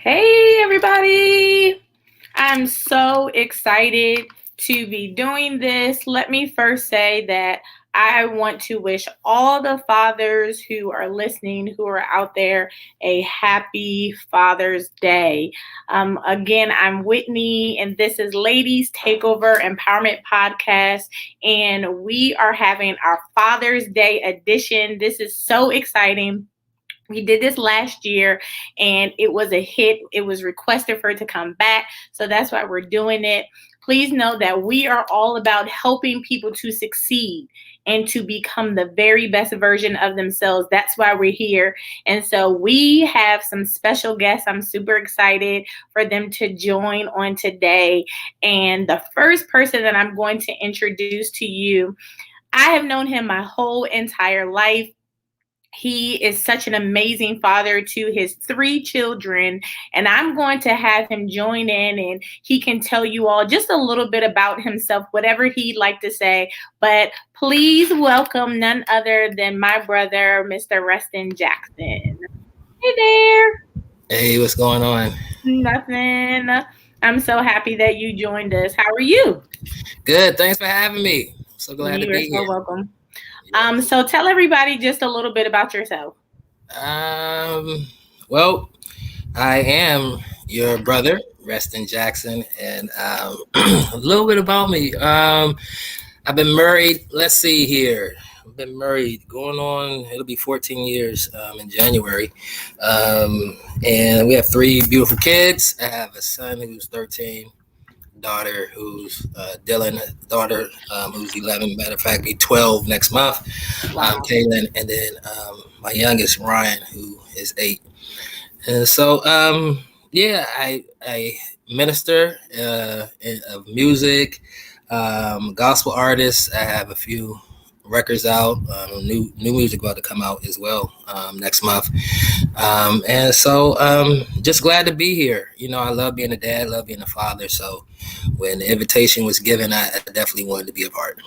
Hey, everybody. I'm so excited to be doing this. Let me first say that I want to wish all the fathers who are listening, who are out there, a happy Father's Day. Again, I'm Whitney, and this is Ladies Takeover Empowerment Podcast, and we are having our Father's Day edition. This is so exciting. We did this last year and it was a hit. It was requested for it to come back. So that's why we're doing it. Please know that we are all about helping people to succeed and to become the very best version of themselves. That's why we're here. And so we have some special guests. I'm super excited for them to join on today. And the first person that I'm going to introduce to you, I have known him my whole entire life. He is such an amazing father to his three children, and I'm going to have him join in and he can tell you all just a little bit about himself, whatever he'd like to say. But please welcome none other than my brother, Mr. Restin Jackson. Hey there. Hey, what's going on? Nothing. I'm so happy that you joined us. How are you? Good. Thanks for having me. So glad to You are be so here. welcome. Yeah. So tell everybody just a little bit about yourself. Um. Well, I am your brother, Restin Jackson, and a little bit about me. I've been married. Let's see here. I've been married going on. It'll be 14 years in January, and we have three beautiful kids. I have a son who's 13. Daughter who's Dylan, daughter who's 11. Matter of fact, be 12 next month. Wow. Kaylin, and then my youngest Ryan, who is 8. And so, yeah, I minister of music, gospel artist. I have a few records out, new music about to come out as well next month. And so, just glad to be here. You know, I love being a dad, love being a father. So, when the invitation was given, I definitely wanted to be a part.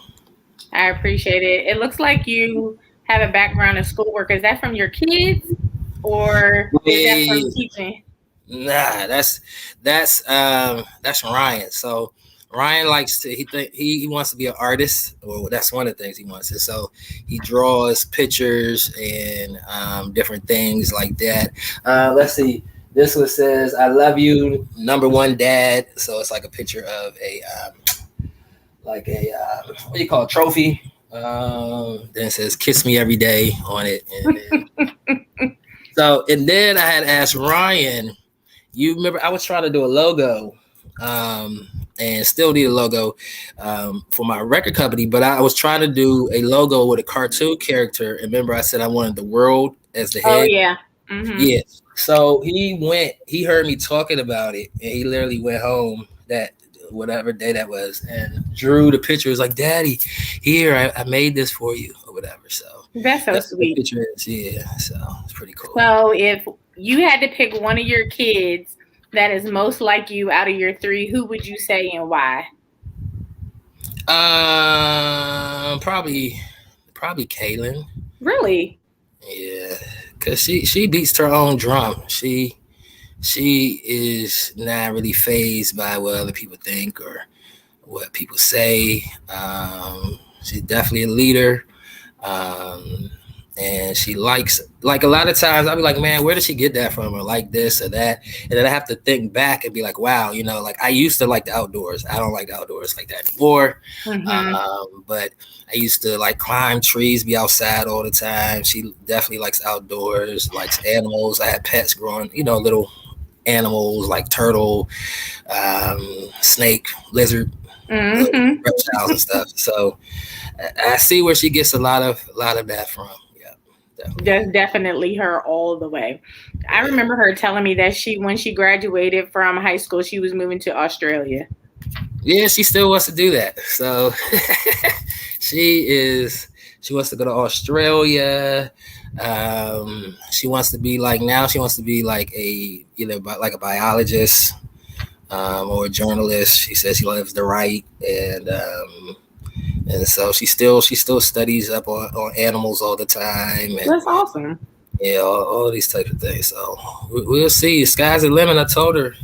I appreciate it. It looks like you have a background in schoolwork. Is that from your kids or is that from Yeah. teaching? Nah, that's Ryan. So Ryan likes to he wants to be an artist, or that's one of the things he wants. And so he draws pictures and different things like that. Let's see. This one says, "I love you, number one dad." So it's like a picture of a like a what do you call it, trophy. Then it says "Kiss me every day" on it, and then I had asked Ryan. You remember I was trying to do a logo, um, and still need a logo for my record company, but I was trying to do a logo with a cartoon character. And remember, I said I wanted the world as the Oh head. yeah. Mm-hmm. Yeah. So he heard me talking about it, and he literally went home that whatever day that was and drew the picture. It was like, "Daddy, here I made this for you," or whatever. So That's so that's what the sweet. picture is. Yeah. So it's pretty cool. So if you had to pick one of your kids that is most like you out of your three, who would you say and why? Probably Kaylin. Really? Yeah, cause she beats her own drum. She is not really phased by what other people think or what people say. She's definitely a leader. Um, and she likes, like, a lot of times I'll be like, man, where did she get that from, or like this or that? And then I have to think back and be like, wow, like I used to like the outdoors. I don't like the outdoors like that anymore. Mm-hmm. But I used to like climb trees, be outside all the time. She definitely likes outdoors, likes animals. I had pets growing, little animals like turtle, snake, lizard, little Mm-hmm. reptiles and stuff. So I see where she gets a lot of that from. Yeah, definitely. That's definitely her all the way. I Yeah, remember her telling me that when she graduated from high school, she was moving to Australia. yeah. She still wants to do that. So she is. She wants to go to Australia. She wants to be like now. She wants to be like like a biologist or a journalist. She says she loves to write, and so she still studies up on animals all the time. And That's awesome. Yeah, all these types of things. So we'll see. Sky's the limit. I told her,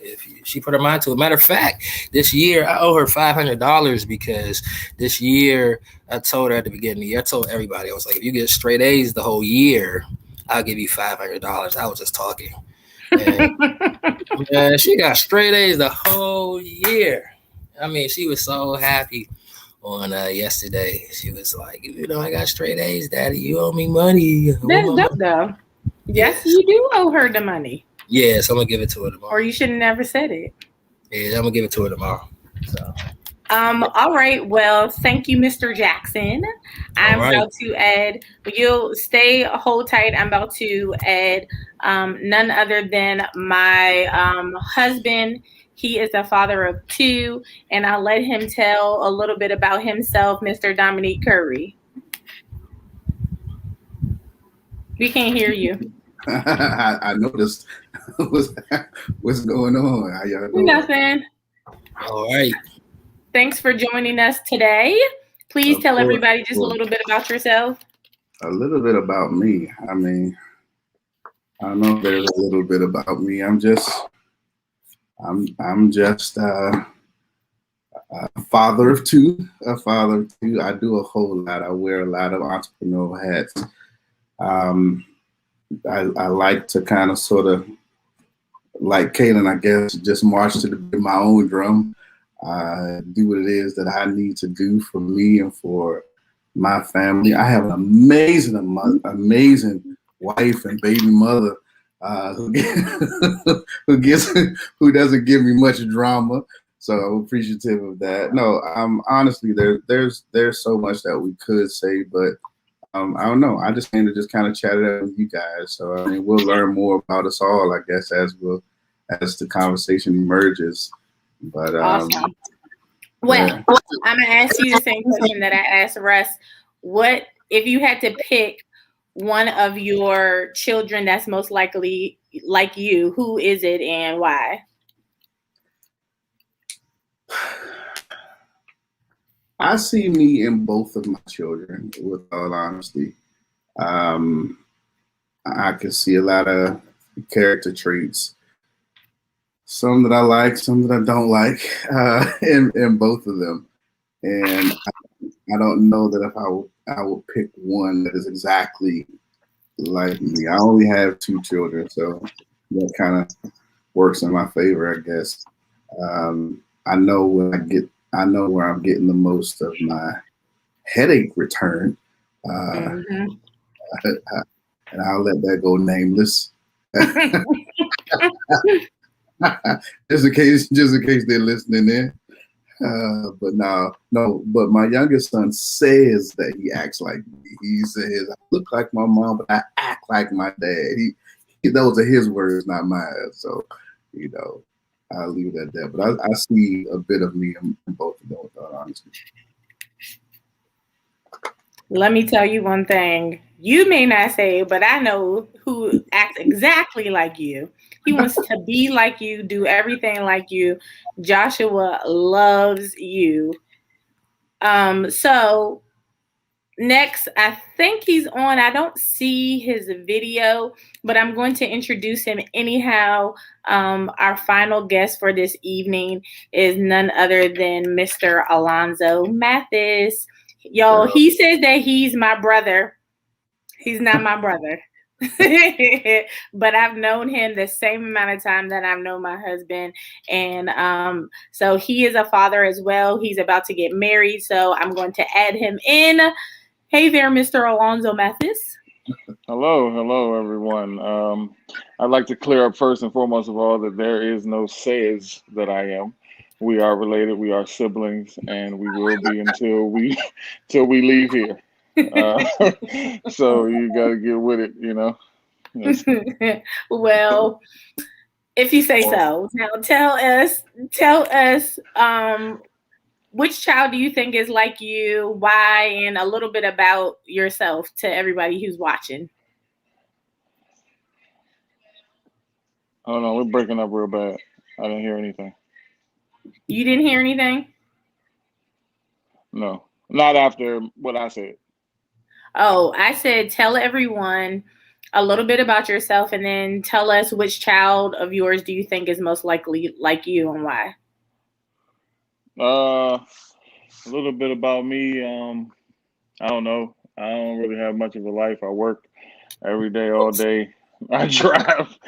if she put her mind to it. Matter of fact, this year I owe her $500 because this year I told her at the beginning of the year, I told everybody, I was like, if you get straight A's the whole year, I'll give you $500. I was just talking. And she got straight A's the whole year. I mean, she was so happy on yesterday. She was like, I got straight A's, Daddy. You owe me money. That's dope, though. Yes, Yes. you do owe her the money. Yes, I'm gonna give it to her tomorrow. Or you should have never said it. Yeah, I'm gonna give it to her tomorrow. So. All right. Well, thank you, Mr. Jackson. I'm about to add. You'll stay hold tight. I'm about to add none other than my husband. He is a father of 2, and I'll let him tell a little bit about himself, Mr. Dominique Curry. We can't hear you. I noticed what's going on. How y'all doing? Nothing. All right. Thanks for joining us today. Please tell everybody just a little bit about yourself. A little bit about me. I mean, I know there's a little bit about me. I'm just a father of 2. A father of 2. I do a whole lot. I wear a lot of entrepreneurial hats. I like to kind of sort of, like Kaylin, I guess, just march to the beat of my own drum. Do what it is that I need to do for me and for my family. I have an amazing wife and baby mother who doesn't give me much drama. So I'm appreciative of that. No, honestly, there's so much that we could say, but I don't know. I just came to just kind of chat it up with you guys. So I mean, we'll learn more about us all, I guess, as the conversation emerges. But awesome. Well, yeah. I'm gonna ask you the same question that I asked Russ. What if you had to pick one of your children that's most likely like you? Who is it and why? I see me in both of my children, with all honesty. I can see a lot of character traits. Some that I like, some that I don't like, in both of them. And I don't know that if I will pick one that is exactly like me. I only have 2 children, so that kind of works in my favor, I guess. I know where I'm getting the most of my headache return. And I'll let that go nameless. just in case they're listening in. But but my youngest son says that he acts like me. He says, I look like my mom, but I act like my dad. Those are his words, not mine. So, I'll leave it at that. But I see a bit of me in both of them, with all honesty. Let me tell you one thing. You may not say it, but I know who acts exactly like you. He wants to be like you, do everything like you. Joshua loves you. So next, I think he's on. I don't see his video, but I'm going to introduce him anyhow. Our final guest for this evening is none other than Mr. Alonzo Mathis. Y'all, he says that he's my brother. He's not my brother. But I've known him the same amount of time that I've known my husband. And so he is a father as well. He's about to get married. So I'm going to add him in. Hey there, Mr. Alonzo Mathis. Hello, everyone. I'd like to clear up first and foremost of all that there is no says that I am. We are related. We are siblings, and we will be until we leave here. So you got to get with it, Yes. Well, if you say so. Now tell us, which child do you think is like you, why, and a little bit about yourself to everybody who's watching. Oh no, we're breaking up real bad. I didn't hear anything. You didn't hear anything? No, not after what I said. Oh, I said tell everyone a little bit about yourself, and then tell us which child of yours do you think is most likely like you and why. A little bit about me. I don't know. I don't really have much of a life. I work every day, all day. I drive.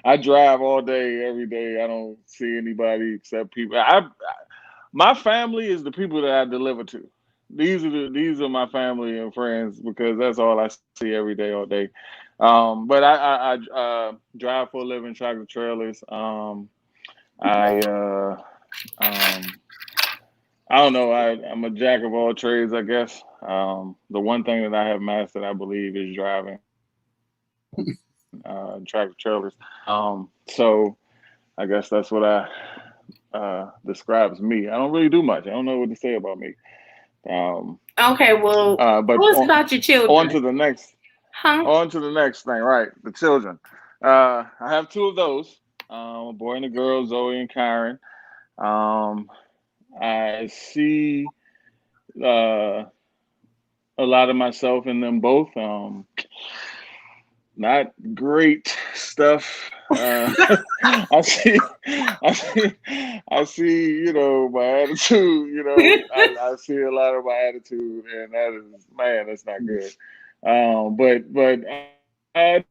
I drive all day, every day. I don't see anybody except people. My family is the people that I deliver to. These are my family and friends because that's all I see every day, all day. But I drive for a living, tractor trailers. I I don't know. I'm a jack of all trades, I guess. The one thing that I have mastered, I believe, is driving tractor trailers. So I guess that's what describes me. I don't really do much. I don't know what to say about me. Okay, well, But tell us about your on children. to the next, Huh? on to the next thing. Right, the children. I have two of those, a boy and a girl, Zoe and Karen. Um, I see uh, a lot of myself in them both. Not great stuff. I see, my attitude. I see a lot of my attitude, and that is, man, that's not good. But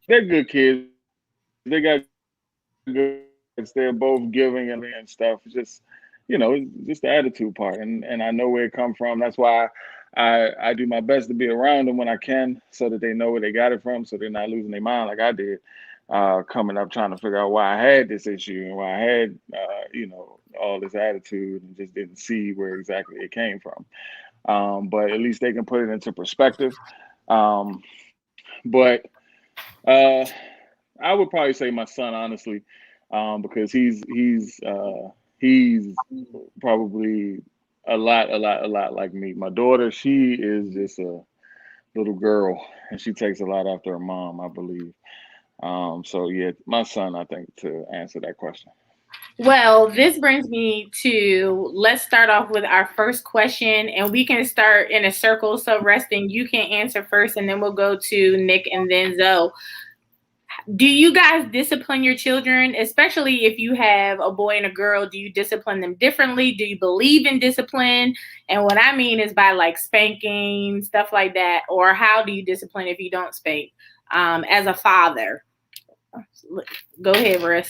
they're good kids. They got good. They're both giving and stuff. It's just the attitude part, and I know where it come from. That's why I do my best to be around them when I can, so that they know where they got it from, so they're not losing their mind like I did, coming up trying to figure out why I had this issue and why I had all this attitude and just didn't see where exactly it came from. But at least they can put it into perspective. But uh, I would probably say my son, honestly, because he's probably a lot like me. My daughter, she is just a little girl, and she takes a lot after her mom, I believe. So yeah, my son, I think, to answer that question. Well, this brings me to, let's start off with our first question, and we can start in a circle. So, Resting, you can answer first, and then we'll go to Nick and then Zoe. Do you guys discipline your children, especially if you have a boy and a girl? Do you discipline them differently? Do you believe in discipline? And what I mean is by like spanking, stuff like that. Or how do you discipline if you don't spank as a father? Go ahead, Russ.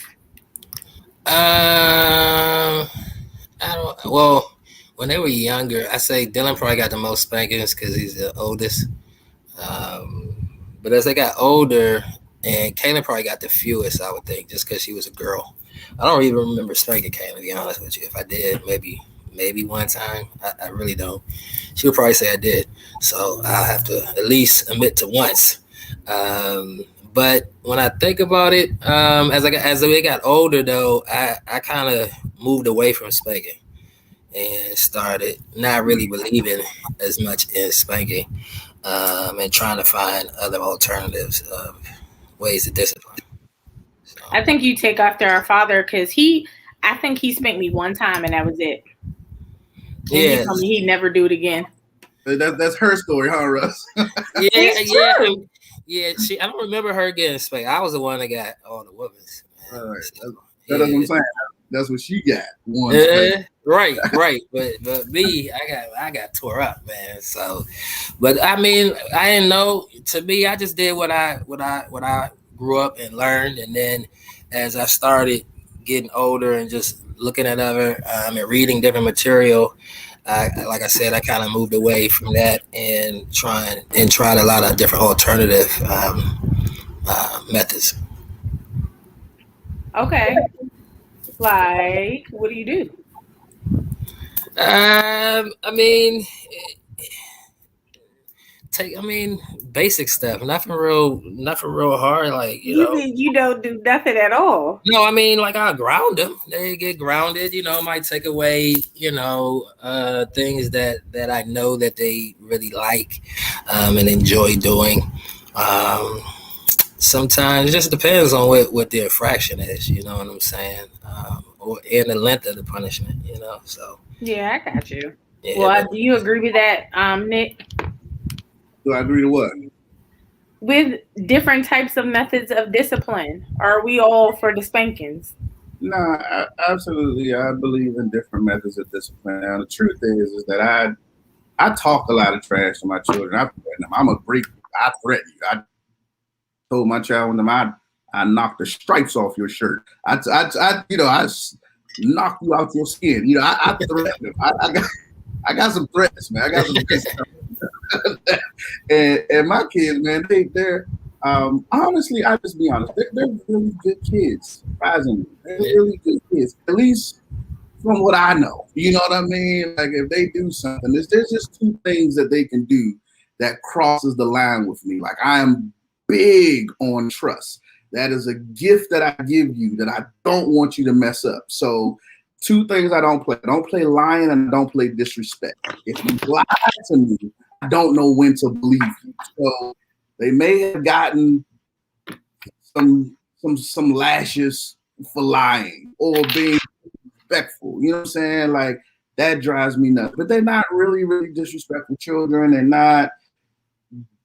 I don't. Well, when they were younger, I say Dylan probably got the most spankings because he's the oldest. But as they got older, and Kaylin probably got the fewest, I would think, just because she was a girl. I don't even remember spanking Kaylin, to be honest with you. If I did, maybe one time. I really don't. She would probably say I did. So I'll have to at least admit to once. But when I think about it, as we got older, though, I kind of moved away from spanking and started not really believing as much in spanking, and trying to find other alternatives of ways to discipline. So, I think you take after our father because I think he spanked me one time and that was it. And he yeah, told me he'd never do it again. That's her story, huh, Russ? yeah. I don't remember her getting spanked. I was the one that got all the whoopings. All right. So, That's what I'm saying. That's what she got. Right. But me, I got tore up, man. So, but I mean, I didn't know. To me, I just did what I grew up and learned, and then as I started getting older and just looking at other and reading different material, like I said, I kind of moved away from that and tried a lot of different alternative methods. Okay. Like, what do you do? I mean, basic stuff. Nothing real hard. Like You mean you don't do nothing at all? No, I mean, like I'll ground them. They get grounded. Might take away, things that I know that they really like, and enjoy doing. Um, Sometimes it just depends on what the infraction is. You know what I'm saying? And the length of the punishment. So Yeah, I got you. yeah. Well, do you agree with that, Nick? Do I agree to what? with different types of methods of discipline? Are we all for the spankings? No, absolutely. I believe in different methods of discipline. Now, the truth is that I talk a lot of trash to my children. I threaten them. I'm a break. I threaten you. I told my child when I knocked the stripes off your shirt. I knock you out your skin. I threaten them. I got some threats, man. I got some threats. and my kids, man, they're honestly, I just be honest, they're really good kids. Surprisingly, they're really good kids. At least from what I know, you know what I mean? Like if they do something, there's just two things that they can do that crosses the line with me. Like I am big on trust. That is a gift that I give you that I don't want you to mess up. So two things I don't play. I don't play lying and I don't play disrespect. If you lie to me, I don't know when to believe you. So they may have gotten some lashes for lying or being respectful. You know what I'm saying? Like that drives me nuts. But they're not really disrespectful children. They're not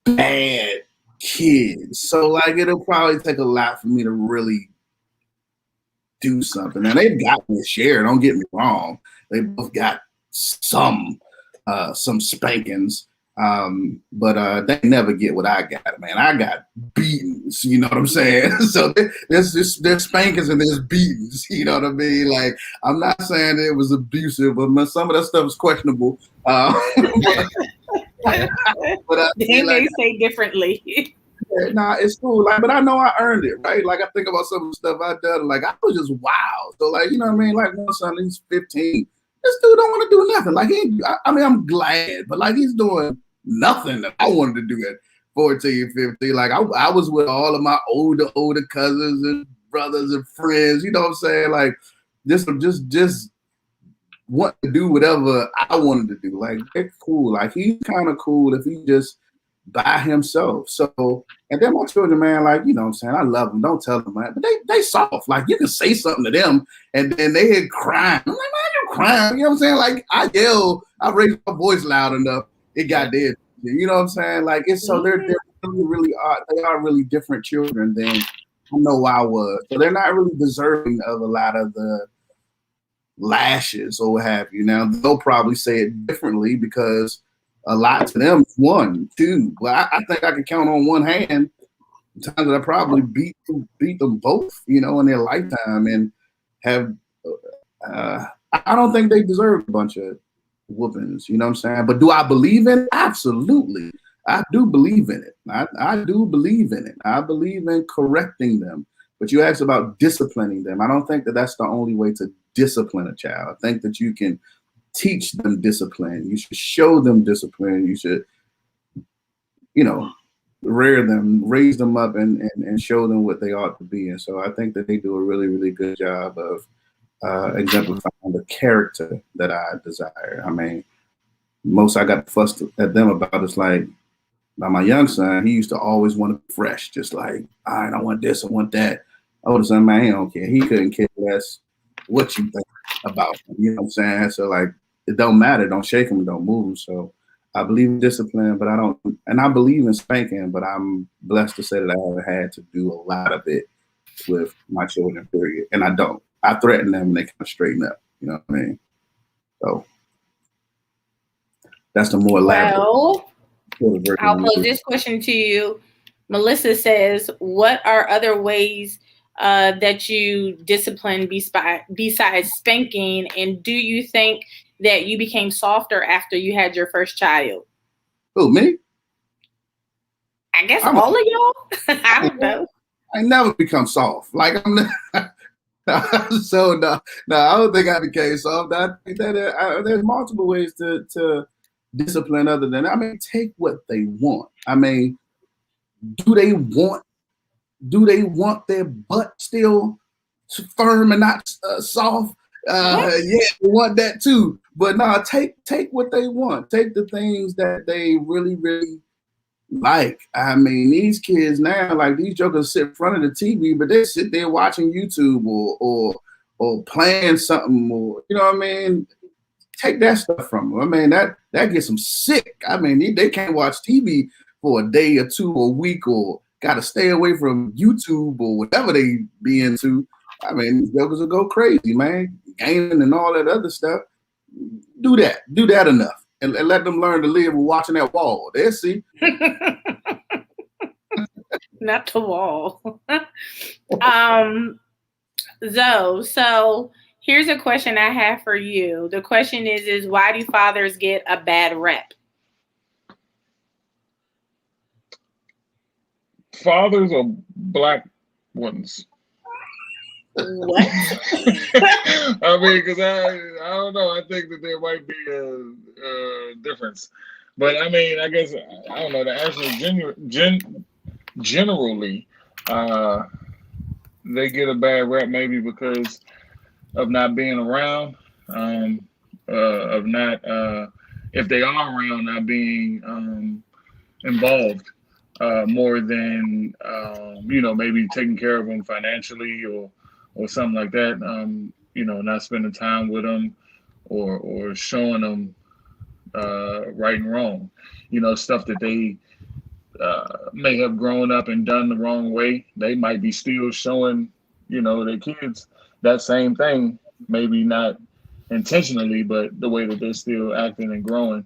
bad kids. So like it'll probably take a lot for me to really do something. And they've got me share, don't get me wrong. They both got some spankings. But they never get what I got, man. I got beatings, you know what I'm saying? So there's spankings and there's beatings, you know what I mean? Like, I'm not saying it was abusive, but some of that stuff is questionable. But They may say differently. Nah, it's cool. Like, but I know I earned it, right? Like, I think about some of the stuff I've done. Like, I was just wild. So, like, you know what I mean? Like, one son, he's 15. This dude don't want to do nothing. Like, I mean, I'm glad, but like, he's doing nothing that I wanted to do at 14, 15. Like, I was with all of my older cousins and brothers and friends. You know what I'm saying? Like, just want to do whatever I wanted to do. Like, it's cool. Like, he's kind of cool if he just by himself. So, and then my children, man, like, you know what I'm saying? I love them. Don't tell them, man. But they soft. Like, you can say something to them and then they hit crying. I'm like, man, you crying. You know what I'm saying? Like, I yell, I raised my voice loud enough. It got dead. You know what I'm saying? Like, it's so they're really they are really different children than I know I was. So they're not really deserving of a lot of the lashes or what have you. Now, they'll probably say it differently because a lot to them, 1, 2. Well, I think I can count on one hand the times that I probably beat them both, you know, in their lifetime, and have. I don't think they deserve a bunch of whoopings, you know what I'm saying? But do I believe in it? Absolutely, I do believe in it. I do believe in it. I believe in correcting them. But you asked about disciplining them. I don't think that that's the only way to discipline a child. I think that you can teach them discipline. You should show them discipline. You should, you know, raise them up and show them what they ought to be. And so I think that they do a really good job of exemplifying the character that I desire. I mean, most I got fussed at them about is like, now my young son, he used to always want to be fresh, just like, all right, I want this, I want that. Older son, man, he don't care. He couldn't care less what you think about him. You know what I'm saying? So like, it don't matter. Don't shake him. Don't move him. So I believe in discipline, but I believe in spanking, but I'm blessed to say that I haven't had to do a lot of it with my children, period. And I don't. I threaten them and they kind of straighten up. You know what I mean? So that's the more elaborate. Well, I'll pose this question to you. Melissa says, what are other ways that you discipline besides spanking? And do you think that you became softer after you had your first child? Who, me? I guess all of y'all. I don't know. I never become soft. Like I'm not, so no, I don't think I became soft. I think that there's multiple ways to discipline other than, I mean, take what they want. I mean, do they want their butt still firm and not soft? Yeah, they want that too. But no, take what they want. Take the things that they really like. I mean, these kids now, like these jokers sit in front of the TV, but they sit there watching YouTube or playing something, or you know what I mean? Take that stuff from them. I mean, that gets them sick. I mean, they can't watch TV for a day or two or a week, or got to stay away from YouTube or whatever they be into. I mean, these jokers will go crazy, man. Gaming and all that other stuff. Do that enough, and let them learn to live with watching that wall. They'll see. Not the wall. Zoe, so here's a question I have for you. The question is why do fathers get a bad rep? Fathers or black ones? What? I mean, because I don't know. I think that there might be a difference, but I mean, I guess I don't know. The answer is generally, they get a bad rep maybe because of not being around, of not if they are around, not being involved more than maybe taking care of them financially or something like that, not spending time with them or showing them right and wrong, stuff that they may have grown up and done the wrong way. They might be still showing, their kids that same thing, maybe not intentionally, but the way that they're still acting and growing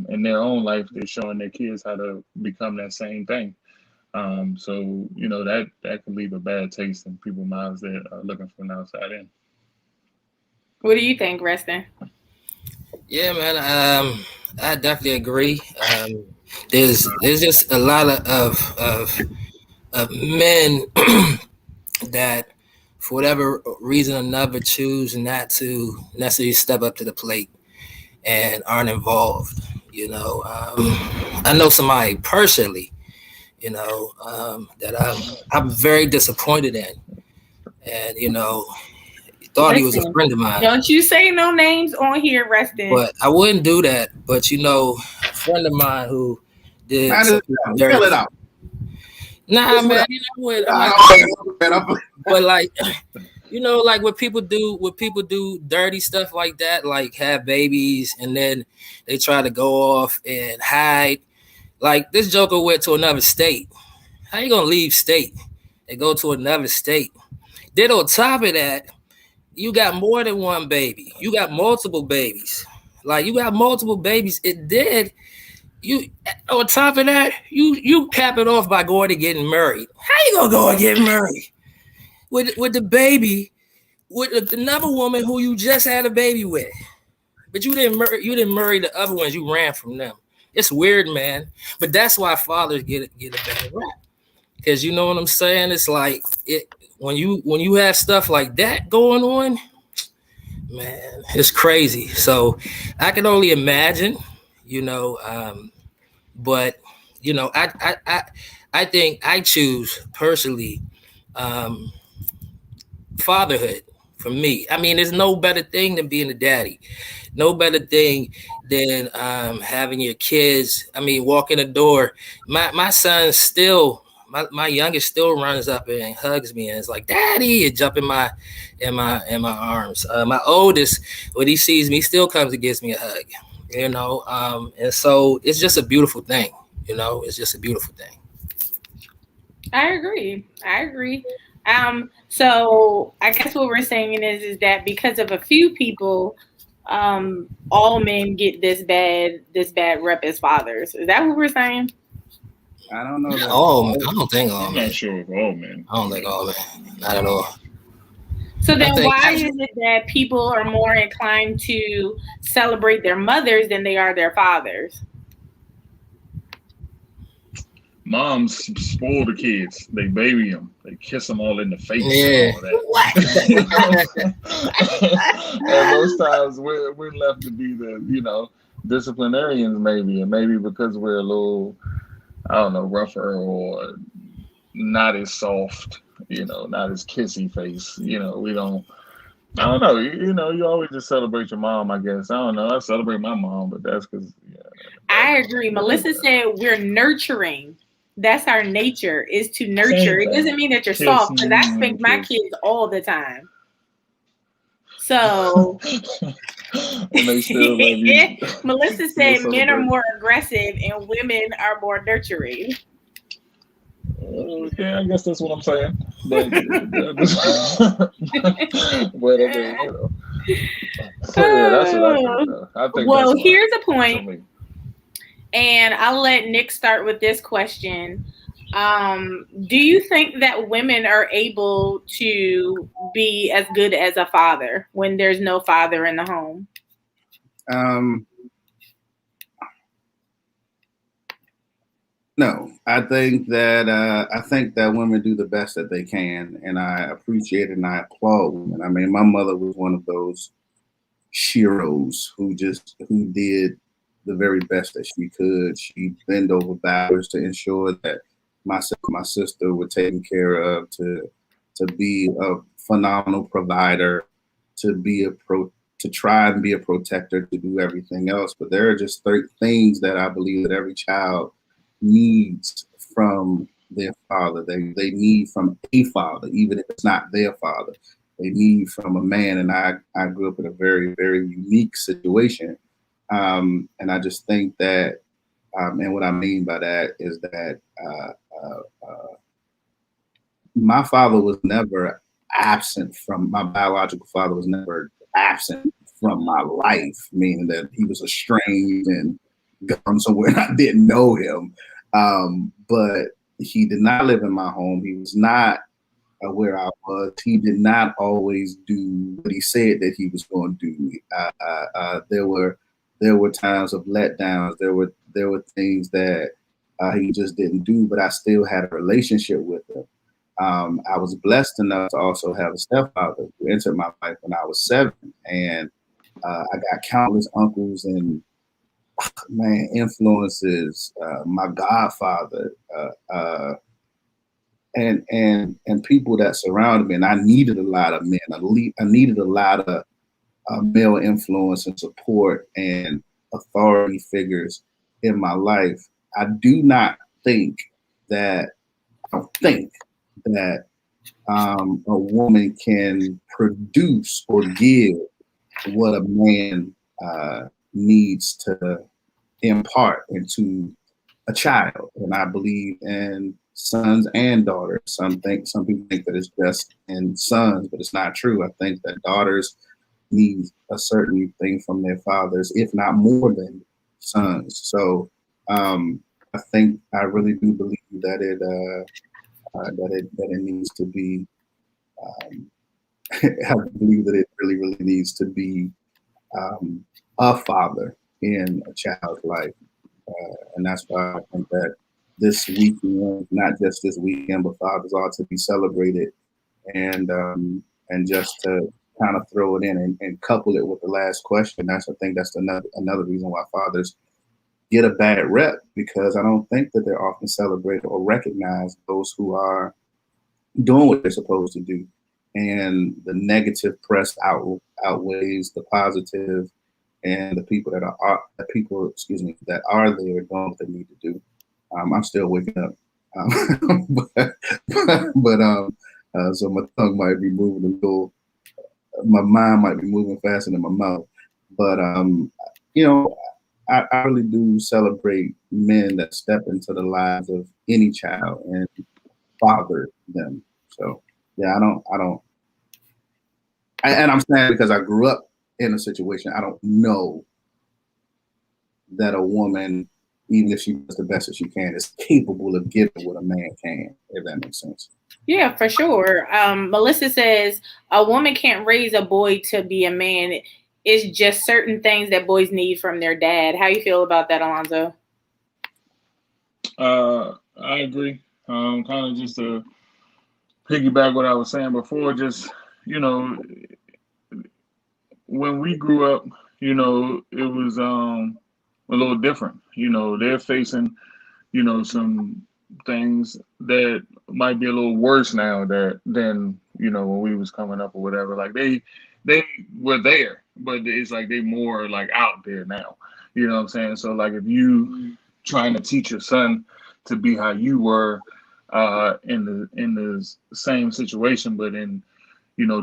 in their own life, they're showing their kids how to become that same thing. So that can leave a bad taste in people's mouths that are looking from the outside in. What do you think, Restin? Yeah, man. I definitely agree. There's just a lot of men that, for whatever reason or another, choose not to necessarily step up to the plate and aren't involved. I know somebody personally, that I'm very disappointed in, and thought he was a friend of mine. Don't you say no names on here, Restin. But I wouldn't do that. But a friend of mine who did. Fill it out. Nah, man. What? But like, like when people do dirty stuff like that, like have babies and then they try to go off and hide. Like this joker went to another state. How you gonna leave state and go to another state? Then on top of that, you got more than one baby. You got multiple babies. Like you got multiple babies. It did. You on top of that, you cap it off by going and getting married. How you gonna go and get married with the baby with another woman who you just had a baby with? But you didn't marry the other ones. You ran from them. It's weird, man. But that's why fathers get a bad rap. Because you know what I'm saying? It's like when you have stuff like that going on, man, it's crazy. So I can only imagine, but I think I choose personally fatherhood for me. I mean, there's no better thing than being a daddy. No better thing than having your kids. I mean, walk in the door. My son still, my youngest still runs up and hugs me and is like, "Daddy," and jump in my arms. My oldest, when he sees me, still comes and gives me a hug. And so it's just a beautiful thing. It's just a beautiful thing. I agree. So I guess what we're saying is that because of a few people, all men get this bad rep as fathers. Is that what we're saying? I don't know. I don't think all men. I'm not sure of all men. I don't think all men. Not at all. So then why is it that people are more inclined to celebrate their mothers than they are their fathers? Moms spoil the kids. They baby them. They kiss them all in the face. Yeah. And all that. And most times we're left to be the disciplinarians maybe, and maybe because we're a little, I don't know, rougher or not as soft, not as kissy face. We don't. I don't know. You always just celebrate your mom, I guess. I don't know. I celebrate my mom, but that's because. I agree. Melissa said we're nurturing. That's our nature, is to nurture. It doesn't mean that you're soft, because I spank my kids all the time. So And they still let me Melissa still said men are celebrate. more aggressive and women are more nurturing. Yeah, I guess that's what I'm saying. But, but I mean, yeah, that's what I think. Oh. Though. I think Well, that's why here's a for point, me. and I'll let Nick start with this question. Do you think that women are able to be as good as a father when there's no father in the home? Um, no, I think that women do the best that they can, and I appreciate and I applaud women. I mean, my mother was one of those sheroes who did the very best that she could. She bent over backwards to ensure that my sister were taken care of, to be a phenomenal provider, to be a pro to try and be a protector, to do everything else. But there are just things that I believe that every child needs from their father. They need from a father, even if it's not their father. They need from a man. And I grew up in a very, very unique situation. And I just think that, and what I mean by that is that my father was never absent from my biological father was never absent from my life, meaning that he was estranged and gone somewhere and I didn't know him. But he did not live in my home. He was not where I was. He did not always do what he said that he was going to do. There were times of letdowns. There were things that he just didn't do, but I still had a relationship with him. I was blessed enough to also have a stepfather who entered my life when I was 7, and I got countless uncles and influences. My godfather, and people that surrounded me, and I needed a lot of men. I needed a lot of male influence and support and authority figures in my life. I do not think that. I don't think that a woman can produce or give what a man needs to impart into a child. And I believe in sons and daughters. Some people think that it's just in sons, but it's not true. I think that daughters need a certain thing from their fathers, if not more than sons. So I think I really do believe that it needs to be. I believe that it really, really needs to be a father in a child's life. And that's why I think that this weekend, not just this weekend, but fathers ought to be celebrated, and just to kind of throw it in and couple it with the last question. I think that's another reason why fathers get a bad rep, because I don't think that they're often celebrated or recognized, those who are doing what they're supposed to do. And the negative press outweighs the positive, and the people that that are there doing what they need to do. I'm still waking up, so my tongue might be moving a little, my mind might be moving faster than my mouth. But you know, I really do celebrate men that step into the lives of any child and father them. So yeah, and I'm saying because I grew up in a situation, I don't know that a woman, even if she does the best that she can, is capable of giving what a man can, if that makes sense. Yeah, for sure. Melissa says a woman can't raise a boy to be a man. It's just certain things that boys need from their dad. How you feel about that, Alonzo? I agree. Kind of just to piggyback what I was saying before, just you know, when we grew up, it was a little different. They're facing, some things that might be a little worse now than when we was coming up or whatever. Like they were there, but it's like they more like out there now. You know what I'm saying? So like if you trying to teach your son to be how you were in the same situation, but in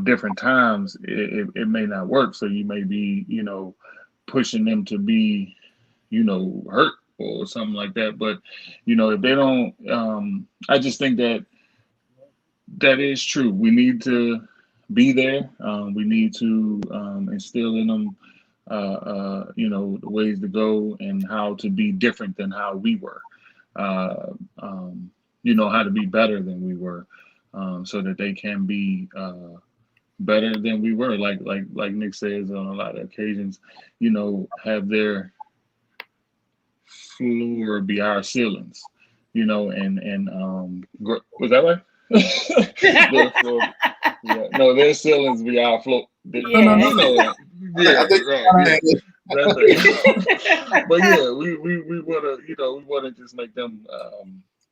different times it may not work. So you may be, pushing them to be, hurt or something like that. But, if they don't, I just think that is true. We need to be there. We need to instill in them, the ways to go and how to be different than how we were. Uh, how to be better than we were, so that they can be better than we were. Like Nick says on a lot of occasions, have their floor be our ceilings. Was that right? Their floor, no, their ceilings be our floor. Yeah. Yeah, right. Yeah. That's it. But yeah, we wanna just make them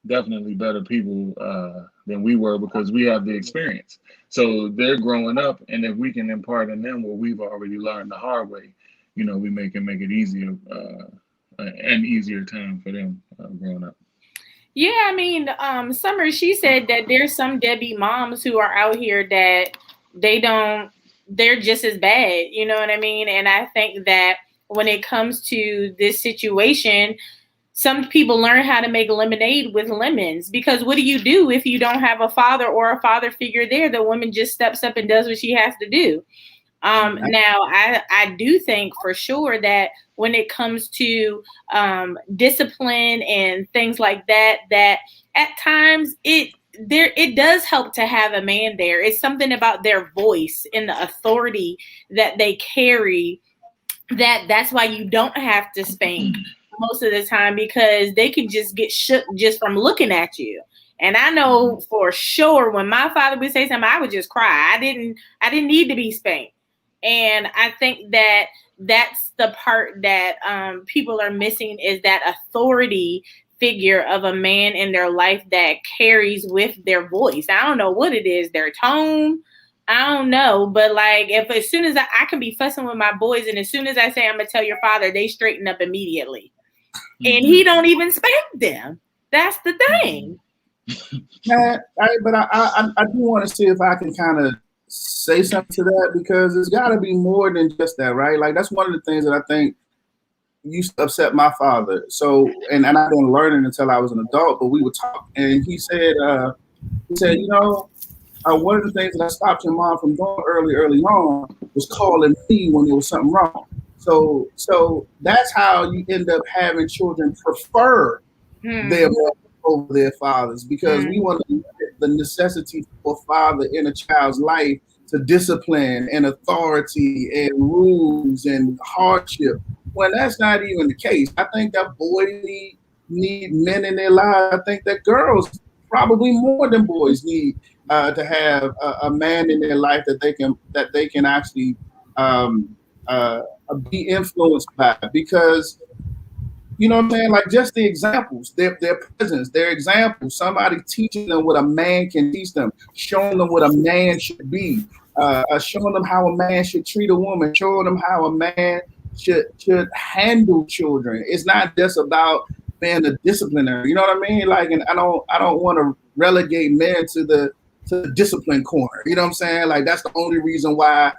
definitely better people than we were, because we have the experience. So they're growing up, and if we can impart in them what we've already learned the hard way, we can make it easier, an easier time for them growing up. Yeah, I mean, Summer, she said that there's some deadbeat moms who are out here that they're just as bad, you know what I mean? And I think that when it comes to this situation, some people learn how to make lemonade with lemons, because what do you do if you don't have a father or a father figure there? The woman just steps up and does what she has to do. Now, I do think for sure that when it comes to discipline and things like that, that at times it does help to have a man there. It's something about their voice and the authority that they carry, that's why you don't have to spank most of the time, because they can just get shook just from looking at you. And I know for sure when my father would say something, I would just cry. I didn't need to be spanked. And I think that that's the part that people are missing, is that authority figure of a man in their life that carries with their voice. I don't know what it is, their tone. I don't know. But like, if as soon as I can be fussing with my boys, and as soon as I say I'm going to tell your father, they straighten up immediately. And he don't even spank them. That's the thing. But I do want to see if I can kind of say something to that, because it's got to be more than just that, right? Like, that's one of the things that I think used to upset my father. So, and I didn't learn it until I was an adult, but we would talk, and he said, one of the things that I stopped your mom from doing early on was calling me when there was something wrong. So that's how you end up having children prefer their mother over their fathers, because we want to the necessity for a father in a child's life to discipline and authority and rules and hardship, when that's not even the case. I think that boys need men in their lives. I think that girls probably more than boys need to have a man in their life that they can actually be influenced by, because you know what I'm saying? Like, just the examples, their presence, their examples, somebody teaching them what a man can teach them, showing them what a man should be, showing them how a man should treat a woman, showing them how a man should handle children. It's not just about being a disciplinary, you know what I mean? Like, and I don't want to relegate men to the discipline corner. You know what I'm saying? Like, that's the only reason why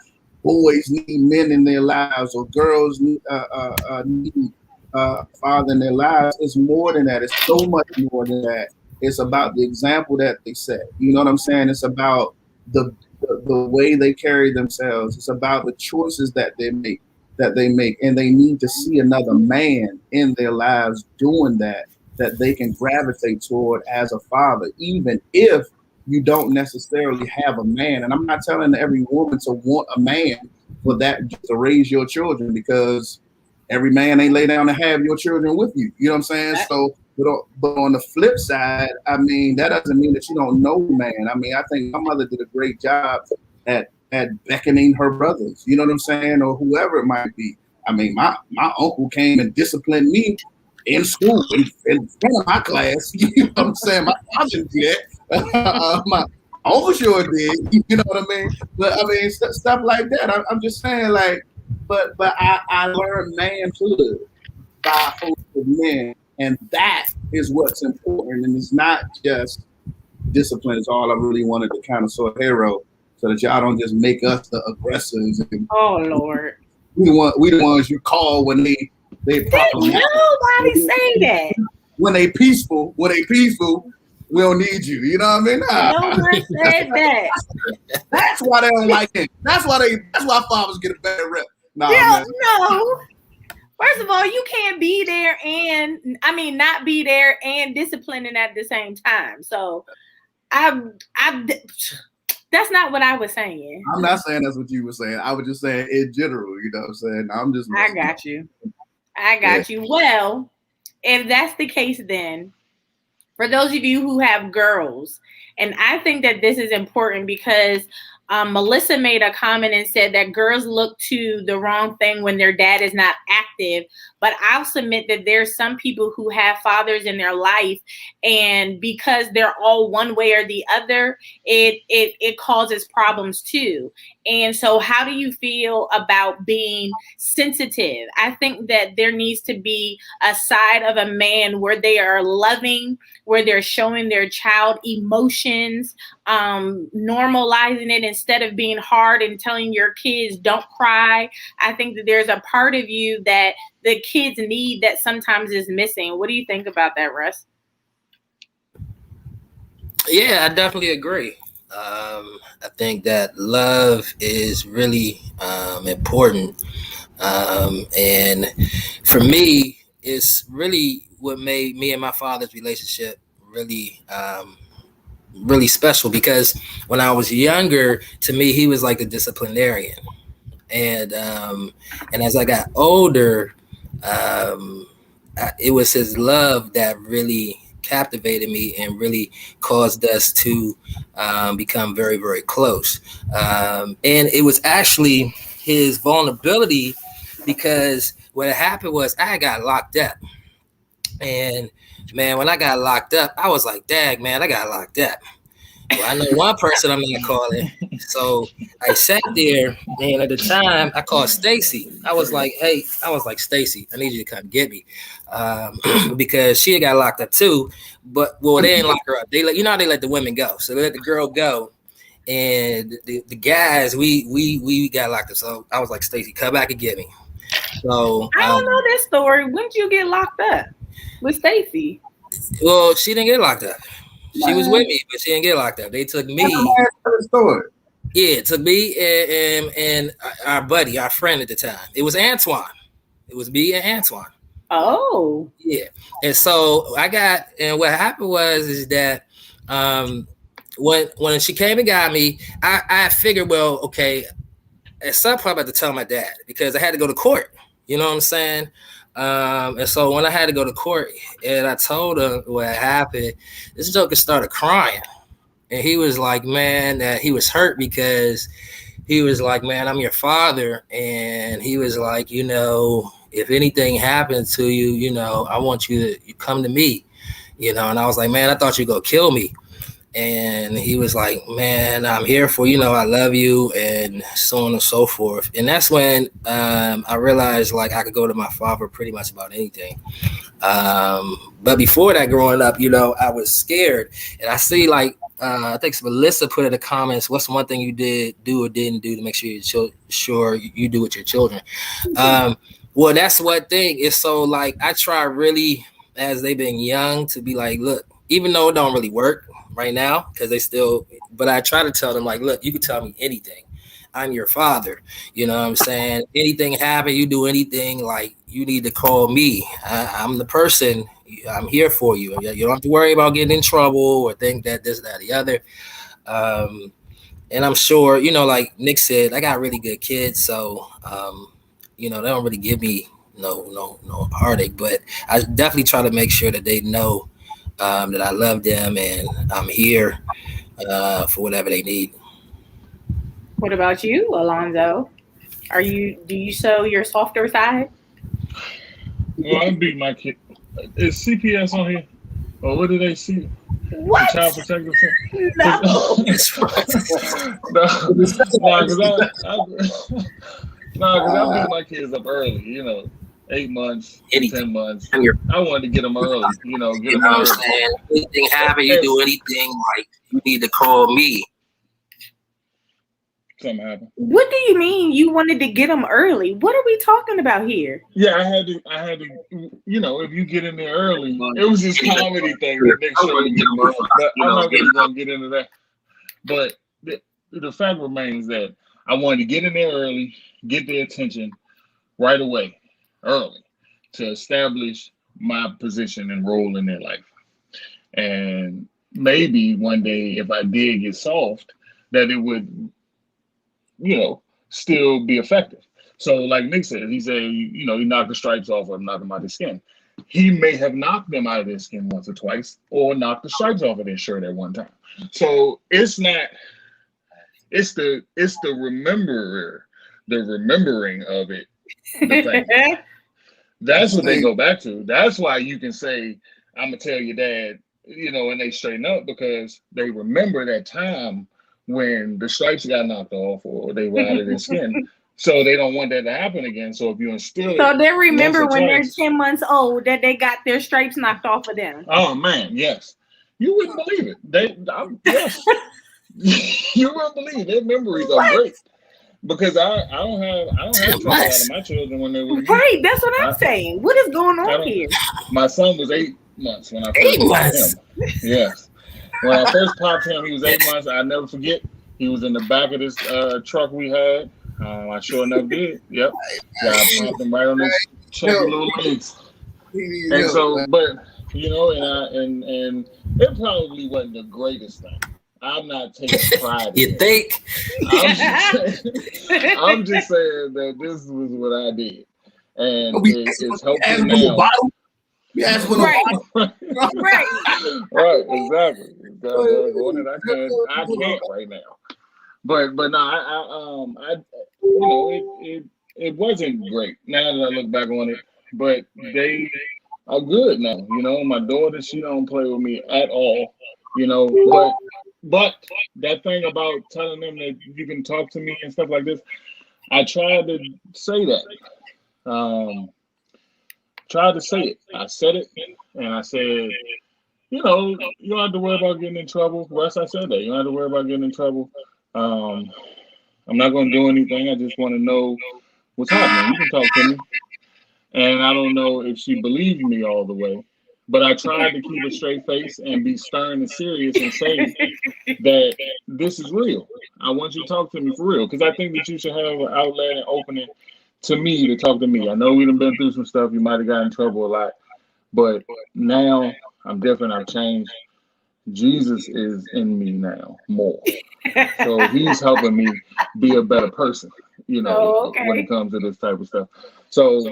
boys need men in their lives, or girls need father in their lives. Is more than that. It's so much more than that. It's about the example that they set. You know what I'm saying? It's about the way they carry themselves. It's about the choices that they make, and they need to see another man in their lives doing that they can gravitate toward as a father, even if you don't necessarily have a man. And I'm not telling every woman to want a man for that just to raise your children, because every man ain't lay down to have your children with you. You know what I'm saying? So, but on the flip side, I mean, that doesn't mean that you don't know man. I mean, I think my mother did a great job at beckoning her brothers, you know what I'm saying, or whoever it might be. I mean, my uncle came and disciplined me in school, in front of my class. You know what I'm saying? My father didn't do that. My uncle sure did. You know what I mean? But I mean, stuff like that. I'm just saying, like, but I learned manhood by a host of men, and that is what's important. And it's not just discipline. Is all I really wanted to kind of sort of hero. so that y'all don't just make us the aggressors. And Oh Lord. we the ones you call when they problematic. Nobody say that. When they peaceful, we don't need you. You know what I mean? Nah. No one said that. That's why they don't like it. That's why fathers get a better rep. Nah, Yeah, man. no. First of all, you can't be there and not be there and disciplining at the same time. So that's not what I was saying. I'm not saying that's what you were saying. I was just saying in general, you know what I'm saying? I'm just I got you. Well, if that's the case, then for those of you who have girls, and I think that this is important because Melissa made a comment and said that girls look to the wrong thing when their dad is not active. But I'll submit that there's some people who have fathers in their life, and because they're all one way or the other, it causes problems too. And so how do you feel about being sensitive? I think that there needs to be a side of a man where they are loving, where they're showing their child emotions, normalizing it instead of being hard and telling your kids don't cry. I think that there's a part of you that the kids need that sometimes is missing. What do you think about that, Russ? Yeah, I definitely agree. I think that love is really important. And for me, it's really what made me and my father's relationship really really special, because when I was younger, to me, he was like a disciplinarian. And as I got older, it was his love that really captivated me and really caused us to become very, very close. And it was actually his vulnerability, because what happened was I got locked up. And man, when I got locked up, I was like, dang, man, I got locked up. Well, I know one person I'm not calling. So I sat there, and at the time I called Stacy. I was like, Stacy, I need you to come get me. Because she had got locked up too. But they didn't lock her up. They let the women go. So they let the girl go. And the guys, we got locked up. So I was like, Stacy, come back and get me. So I don't know this story. When did you get locked up with Stacy? Well, she didn't get locked up. She was with me, but she didn't get locked up. They took me. Yeah, it took me and our buddy, our friend at the time. It was Antoine. It was me and Antoine. Oh. Yeah. And so what happened is that when she came and got me, I figured, well, okay, at some point I had to tell my dad, because I had to go to court. You know what I'm saying? And so when I had to go to court and I told him what happened, this joker started crying. And he was like, man, that he was hurt, because he was like, man, I'm your father. And he was like, if anything happens to you, I want you to come to me, And I was like, man, I thought you were going to kill me. And he was like, man, I'm here for you, I love you, and so on and so forth. And that's when I realized, like, I could go to my father pretty much about anything. But before that, growing up, I was scared. And I see, like, I think Melissa put in the comments, what's one thing you did do or didn't do to make sure sure you do with your children? Well, that's one thing. It's so, like, I try really, as they've been young, to be like, look, even though it don't really work right now, because but I try to tell them, like, look, you can tell me anything. I'm your father. You know what I'm saying? Anything happen, you do anything, like, you need to call me. I'm the person. I'm here for you. You don't have to worry about getting in trouble or think that this, that, the other. And I'm sure, like Nick said, I got really good kids. So, they don't really give me no heartache, but I definitely try to make sure that they know that I love them and I'm here for whatever they need. What about you, Alonzo? Do you show your softer side? Well, I beat my kid. Is CPS on here? Or what do they see? What? The child protective center? No. Because I beat my kids up early, 8 months, 10 months. I wanted to get them early, get them early. What I'm saying? Anything happen, you do anything, like, you need to call me. something happened. What do you mean you wanted to get them early? What are we talking about here? Yeah, I had to, if you get in there early, it was this comedy thing that Nick showed me. But I'm not really going to get into that. But the fact remains that I wanted to get in there early, get their attention right away, early, to establish my position and role in their life. And maybe one day, if I did get soft, that it would, still be effective. So, like Nick said, he said, he knocked the stripes off or knocked them out of their skin. He may have knocked them out of their skin once or twice, or knocked the stripes off of their shirt at one time. So it's not. It's the remembering of it. The thing. That's what they go back to. That's why you can say, "I'm gonna tell your dad," and they straighten up because they remember that time when the stripes got knocked off or they were out of their skin. So they don't want that to happen again. So if you instill it, so they remember when twice, they're 10 months old that they got their stripes knocked off of them. Oh man, yes, you wouldn't believe it. Yes, you wouldn't believe their memories are great because I don't have trouble out of my children when they were right. That's what I'm saying. What is going on here? My son was 8 months when I first popped him. Yes, when I first popped him, he was 8 months. I never forget. He was in the back of this truck we had. I sure enough did. Yep. Yeah, I popped him right on his chunky little legs. And so, but and it probably wasn't the greatest thing. I'm not taking pride in it. You think? I'm just saying that this was what I did. And it's helping now. Right, exactly. I can't right now. But no, it wasn't great. Now that I look back on it, but they are good now. My daughter, she don't play with me at all. But that thing about telling them that you can talk to me and stuff like this, I tried to say that. Tried to say it. I said it, and I said, you don't have to worry about getting in trouble. Russ, I said that. You don't have to worry about getting in trouble. I'm not going to do anything. I just want to know what's happening. You can talk to me. And I don't know if she believed me all the way, but I tried to keep a straight face and be stern and serious and say that this is real. I want you to talk to me for real because I think that you should have an outlet and opening to me to talk to me. I know we've been through some stuff. You might have got in trouble a lot, but now I'm different. I've changed. Jesus is in me now more. So he's helping me be a better person, when it comes to this type of stuff. So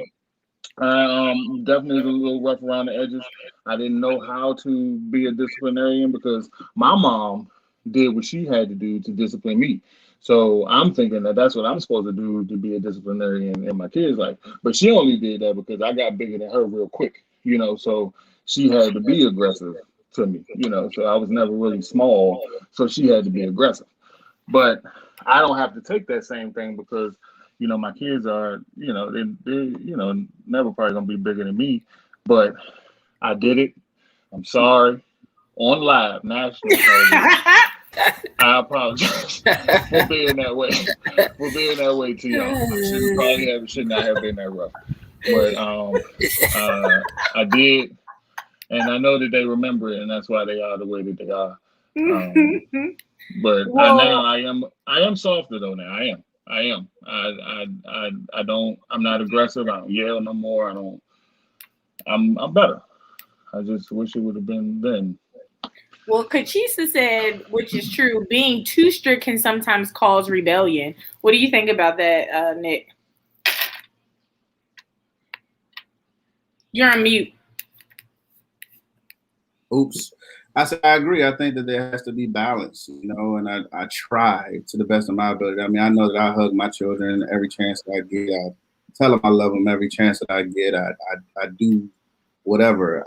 definitely a little rough around the edges. I didn't know how to be a disciplinarian because my mom did what she had to do to discipline me. So I'm thinking that that's what I'm supposed to do to be a disciplinarian in my kids' life. But she only did that because I got bigger than her real quick, so she had to be aggressive to me, so I was never really small. So she had to be aggressive. But I don't have to take that same thing because, my kids are, they're never probably going to be bigger than me. But I did it. I'm sorry. On live, national television. I apologize for being that way. To y'all. I should not have been that rough. But I did, and I know that they remember it, and that's why they are the way that they are. But I am softer though now. I am. I'm not aggressive. I don't yell no more. I'm better. I just wish it would have been then. Well, Kachisa said, which is true, being too strict can sometimes cause rebellion. What do you think about that, Nick? You're on mute. Oops. I said I agree. I think that there has to be balance, and I try to the best of my ability. I mean, I know that I hug my children every chance that I get. I tell them I love them every chance that I get. I do whatever.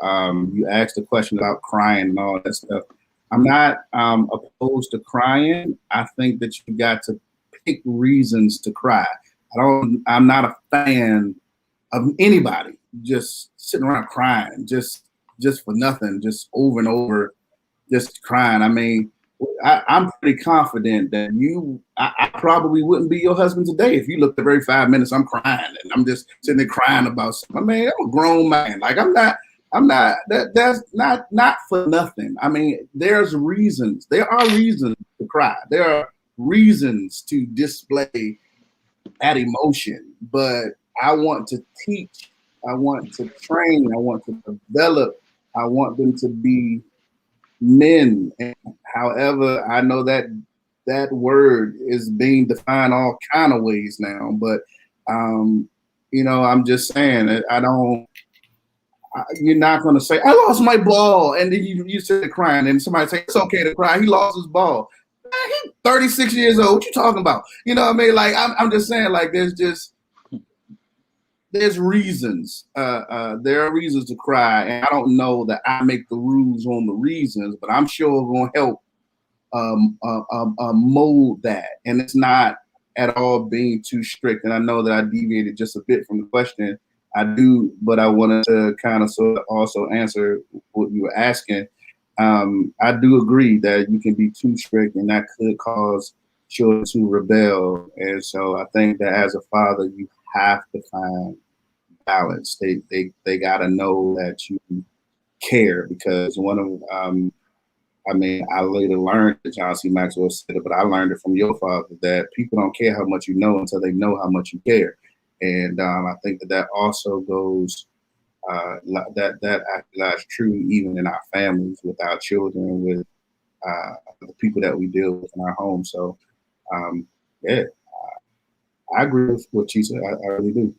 You asked the question about crying and all that stuff. I'm not opposed to crying. I think that you got to pick reasons to cry. I'm not a fan of anybody just sitting around crying, just for nothing, just over and over, just crying. I mean, I'm pretty confident that I probably wouldn't be your husband today if you looked at every 5 minutes I'm crying and I'm just sitting there crying about something. I mean, I'm a grown man. Like I'm not that's not for nothing. I mean, there's reasons. There are reasons to cry. There are reasons to display that emotion. But I want to teach, I want to train, I want to develop, I want them to be men. And however, I know that that word is being defined all kind of ways now, but I'm just saying I don't. You're not going to say I lost my ball, and then you sit crying, and somebody say it's okay to cry. He lost his ball. Man, he's 36 years old. What you talking about? You know what I mean? Like I'm just saying, like there's reasons. There are reasons to cry, and I don't know that I make the rules on the reasons, but I'm sure it's going to help mold that. And it's not at all being too strict. And I know that I deviated just a bit from the question. I do, but I wanted to kind of sort of also answer what you were asking. I do agree that you can be too strict, and that could cause children to rebel. And so I think that as a father, you have to find balance. They got to know that you care, because one of I later learned that John C. Maxwell said it, but I learned it from your father that people don't care how much you know until they know how much you care. And I think that also goes, that lies true even in our families, with our children, with the people that we deal with in our home. So, yeah, I agree with what you said. I really do.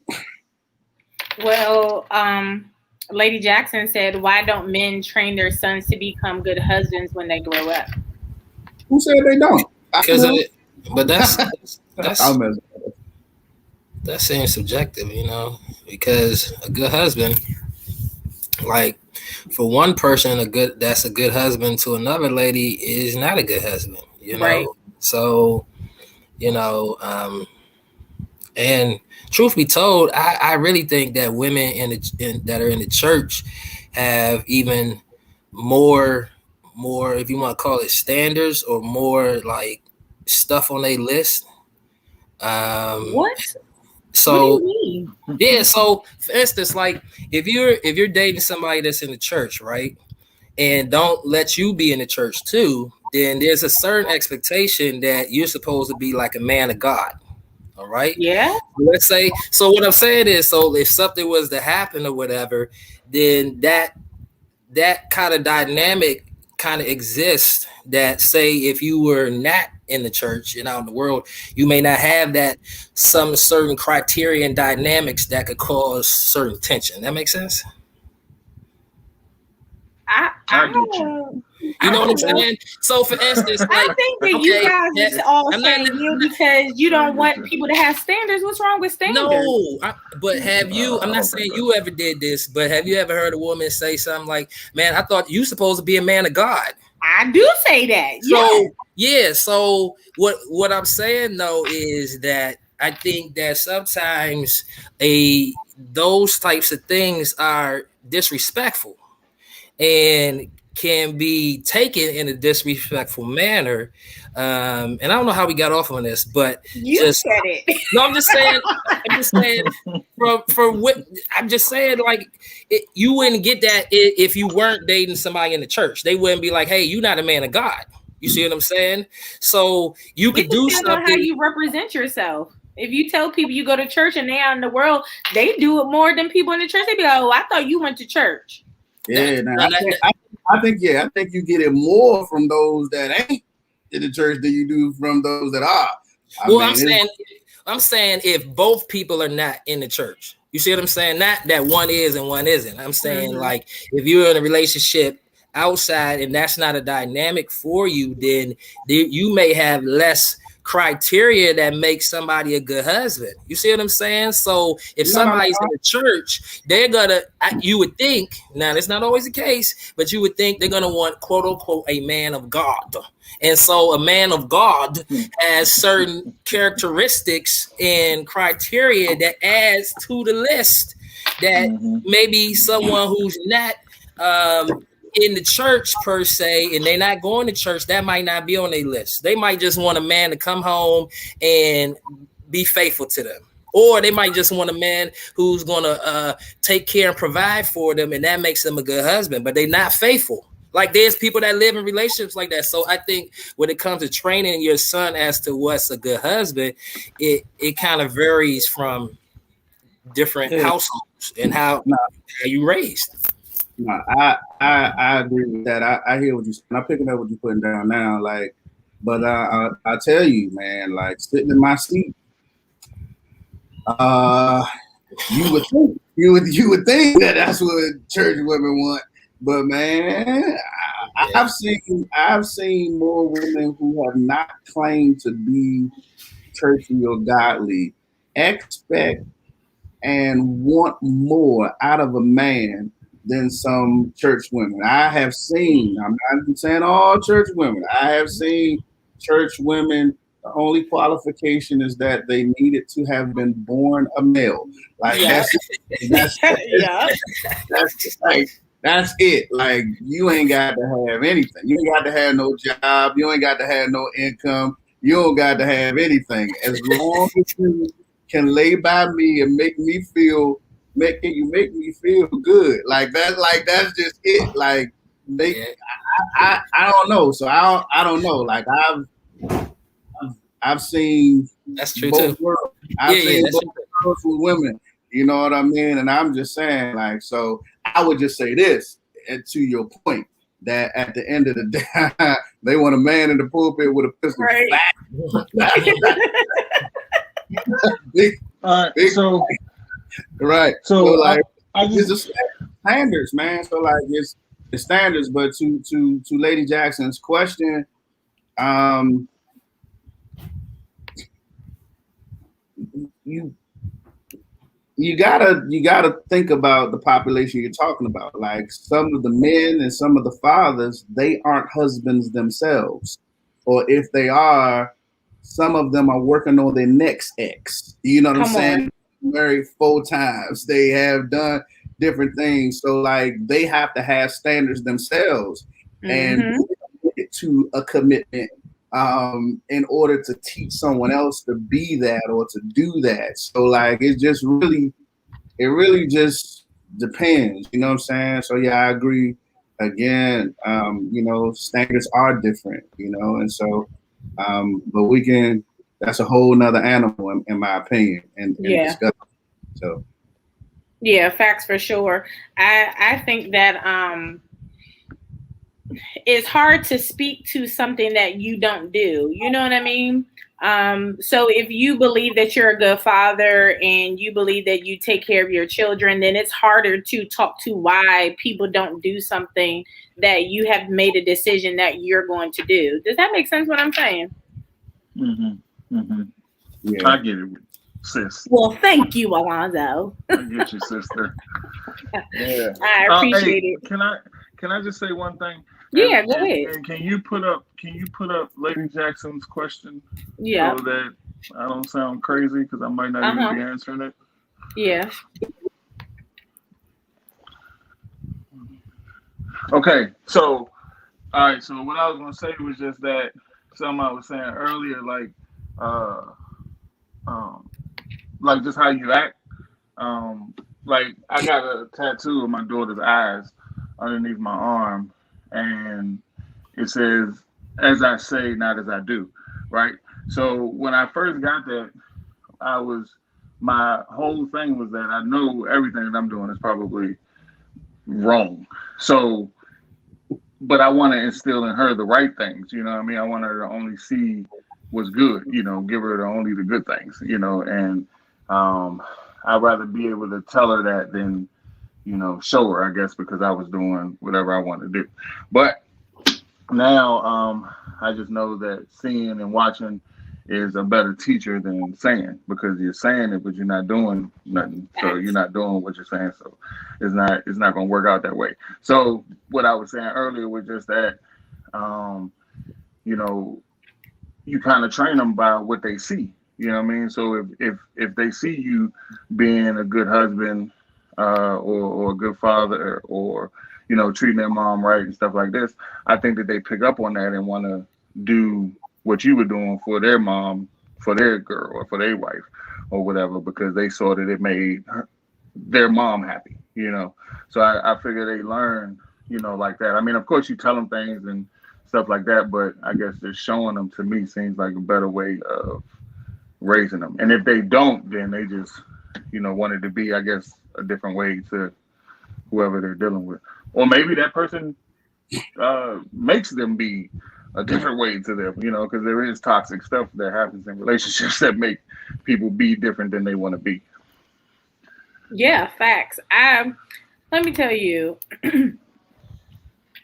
Well, Lady Jackson said, why don't men train their sons to become good husbands when they grow up? Who said they don't? Because of it. But that's that seems subjective, because a good husband, like for one person, that's a good husband to another lady is not a good husband, Right. So, and truth be told, I really think that women that are in the church have even more, if you want to call it standards, or more like stuff on their list. What? So what do you mean? Yeah, so for instance, like if you're dating somebody that's in the church, right, and don't let you be in the church too, then there's a certain expectation that you're supposed to be like a man of God. All right. Yeah. Let's say, so what I'm saying is, so if something was to happen or whatever, then that kind of dynamic kind of exists, that say if you were not in the church and out in the world, you may not have that some certain criteria and dynamics that could cause certain tension. That makes sense? I get you. You know what I'm saying? So for instance, like, I think that you guys are all saying you because you don't want people to have standards. What's wrong with standards? No, but have you, I'm not saying you ever did this, but have you ever heard a woman say something like, man, I thought you supposed to be a man of God? I do say that. So yeah, so what I'm saying though is that I think that sometimes those types of things are disrespectful and can be taken in a disrespectful manner. And I don't know how we got off on this, but you said it. No, I'm just saying I'm just saying, like, you wouldn't get that if you weren't dating somebody in the church. They wouldn't be like, hey, you're not a man of God. You see what I'm saying? So you could do something on how you represent yourself. If you tell people you go to church and they out in the world, they do it more than people in the church. They be like, oh, I thought you went to church. Yeah, I think you get it more from those that ain't in the church than you do from those that are. I'm saying if both people are not in the church, you see what I'm saying? Not that one is and one isn't. I'm saying like if you're in a relationship outside and that's not a dynamic for you, then you may have less criteria that makes somebody a good husband. You see what I'm saying? So if somebody's in the church, they're gonna, you would think, now that's not always the case, but you would think they're gonna want quote unquote a man of God. And so a man of God has certain characteristics and criteria that adds to the list that maybe someone who's not in the church per se, and they're not going to church, that might not be on their list. They might just want a man to come home and be faithful to them. Or they might just want a man who's going to take care and provide for them, and that makes them a good husband, but they're not faithful. Like there's people that live in relationships like that. So I think when it comes to training your son as to what's a good husband, it kind of varies from different households and how you raised. No, I agree with that. I hear what you're saying. I'm picking up what you're putting down now. Like, but I tell you, man, like sitting in my seat, you would think that that's what church women want. But man, I've seen more women who have not claimed to be churchy or godly expect and want more out of a man than some church women. I have seen, I'm not saying all church women, I have seen church women, the only qualification is that they needed to have been born a male. Like that's that's it. Like you ain't got to have anything. You ain't got to have no job. You ain't got to have no income. You don't got to have anything. As long as you can lay by me and make me feel good. Like that's just it. Like I don't know. So I don't know. Like I've seen that's true both too. Worlds. I've seen both worlds with women. You know what I mean? And I'm just saying, like, so I would just say this, and to your point, that at the end of the day, they want a man in the pulpit with a pistol. Right. So right. So like, it's the standards, man. So like, it's the standards. But to Lady Jackson's question, you gotta think about the population you're talking about. Like some of the men and some of the fathers, they aren't husbands themselves, or if they are, some of them are working on their next ex. You know what I'm saying? Married 4 times. They have done different things. So like they have to have standards themselves and to a commitment in order to teach someone else to be that or to do that. So like it really just depends. You know what I'm saying? So yeah, I agree. Again, standards are different, and so but that's a whole nother animal in my opinion and discussion. So yeah, facts for sure. I think that it's hard to speak to something that you don't do. You know what I mean? So if you believe that you're a good father and you believe that you take care of your children, then it's harder to talk to why people don't do something that you have made a decision that you're going to do. Does that make sense what I'm saying? Yeah. I get it, sis. Well, thank you, Alonzo. I get you, sister. Yeah. I appreciate it. Can I just say one thing? Yeah, go ahead. And can you put up Lady Jackson's question? Yeah. So that I don't sound crazy because I might not even be answering it. Yeah. Okay. So all right, so what I was gonna say was just that something I was saying earlier, like just how you act. Like I got a tattoo of my daughter's eyes underneath my arm, and it says, "As I say, not as I do." Right. So when I first got that, my whole thing was that I know everything that I'm doing is probably wrong. So, but I want to instill in her the right things. You know what I mean? I want her to only see what's good. Give her only the good things. And I'd rather be able to tell her that than show her, I guess, because I was doing whatever I wanted to do. But now I just know that seeing and watching is a better teacher than saying, because you're saying it, but you're not doing nothing. So you're not doing what you're saying. So it's not going to work out that way. So what I was saying earlier was just that, you kind of train them by what they see. You know what I mean? So if they see you being a good husband, or a good father, or treating their mom right and stuff like this, I think that they pick up on that and want to do what you were doing for their mom, for their girl, or for their wife, or whatever, because they saw that it made their mom happy. So I figure they learn, like that. I mean, of course, you tell them things and stuff like that, but I guess just showing them to me seems like a better way of raising them. And if they don't, then they just, want it to be, I guess, a different way to whoever they're dealing with. Or maybe that person makes them be a different way to them, because there is toxic stuff that happens in relationships that make people be different than they want to be. Yeah, facts. Let me tell you,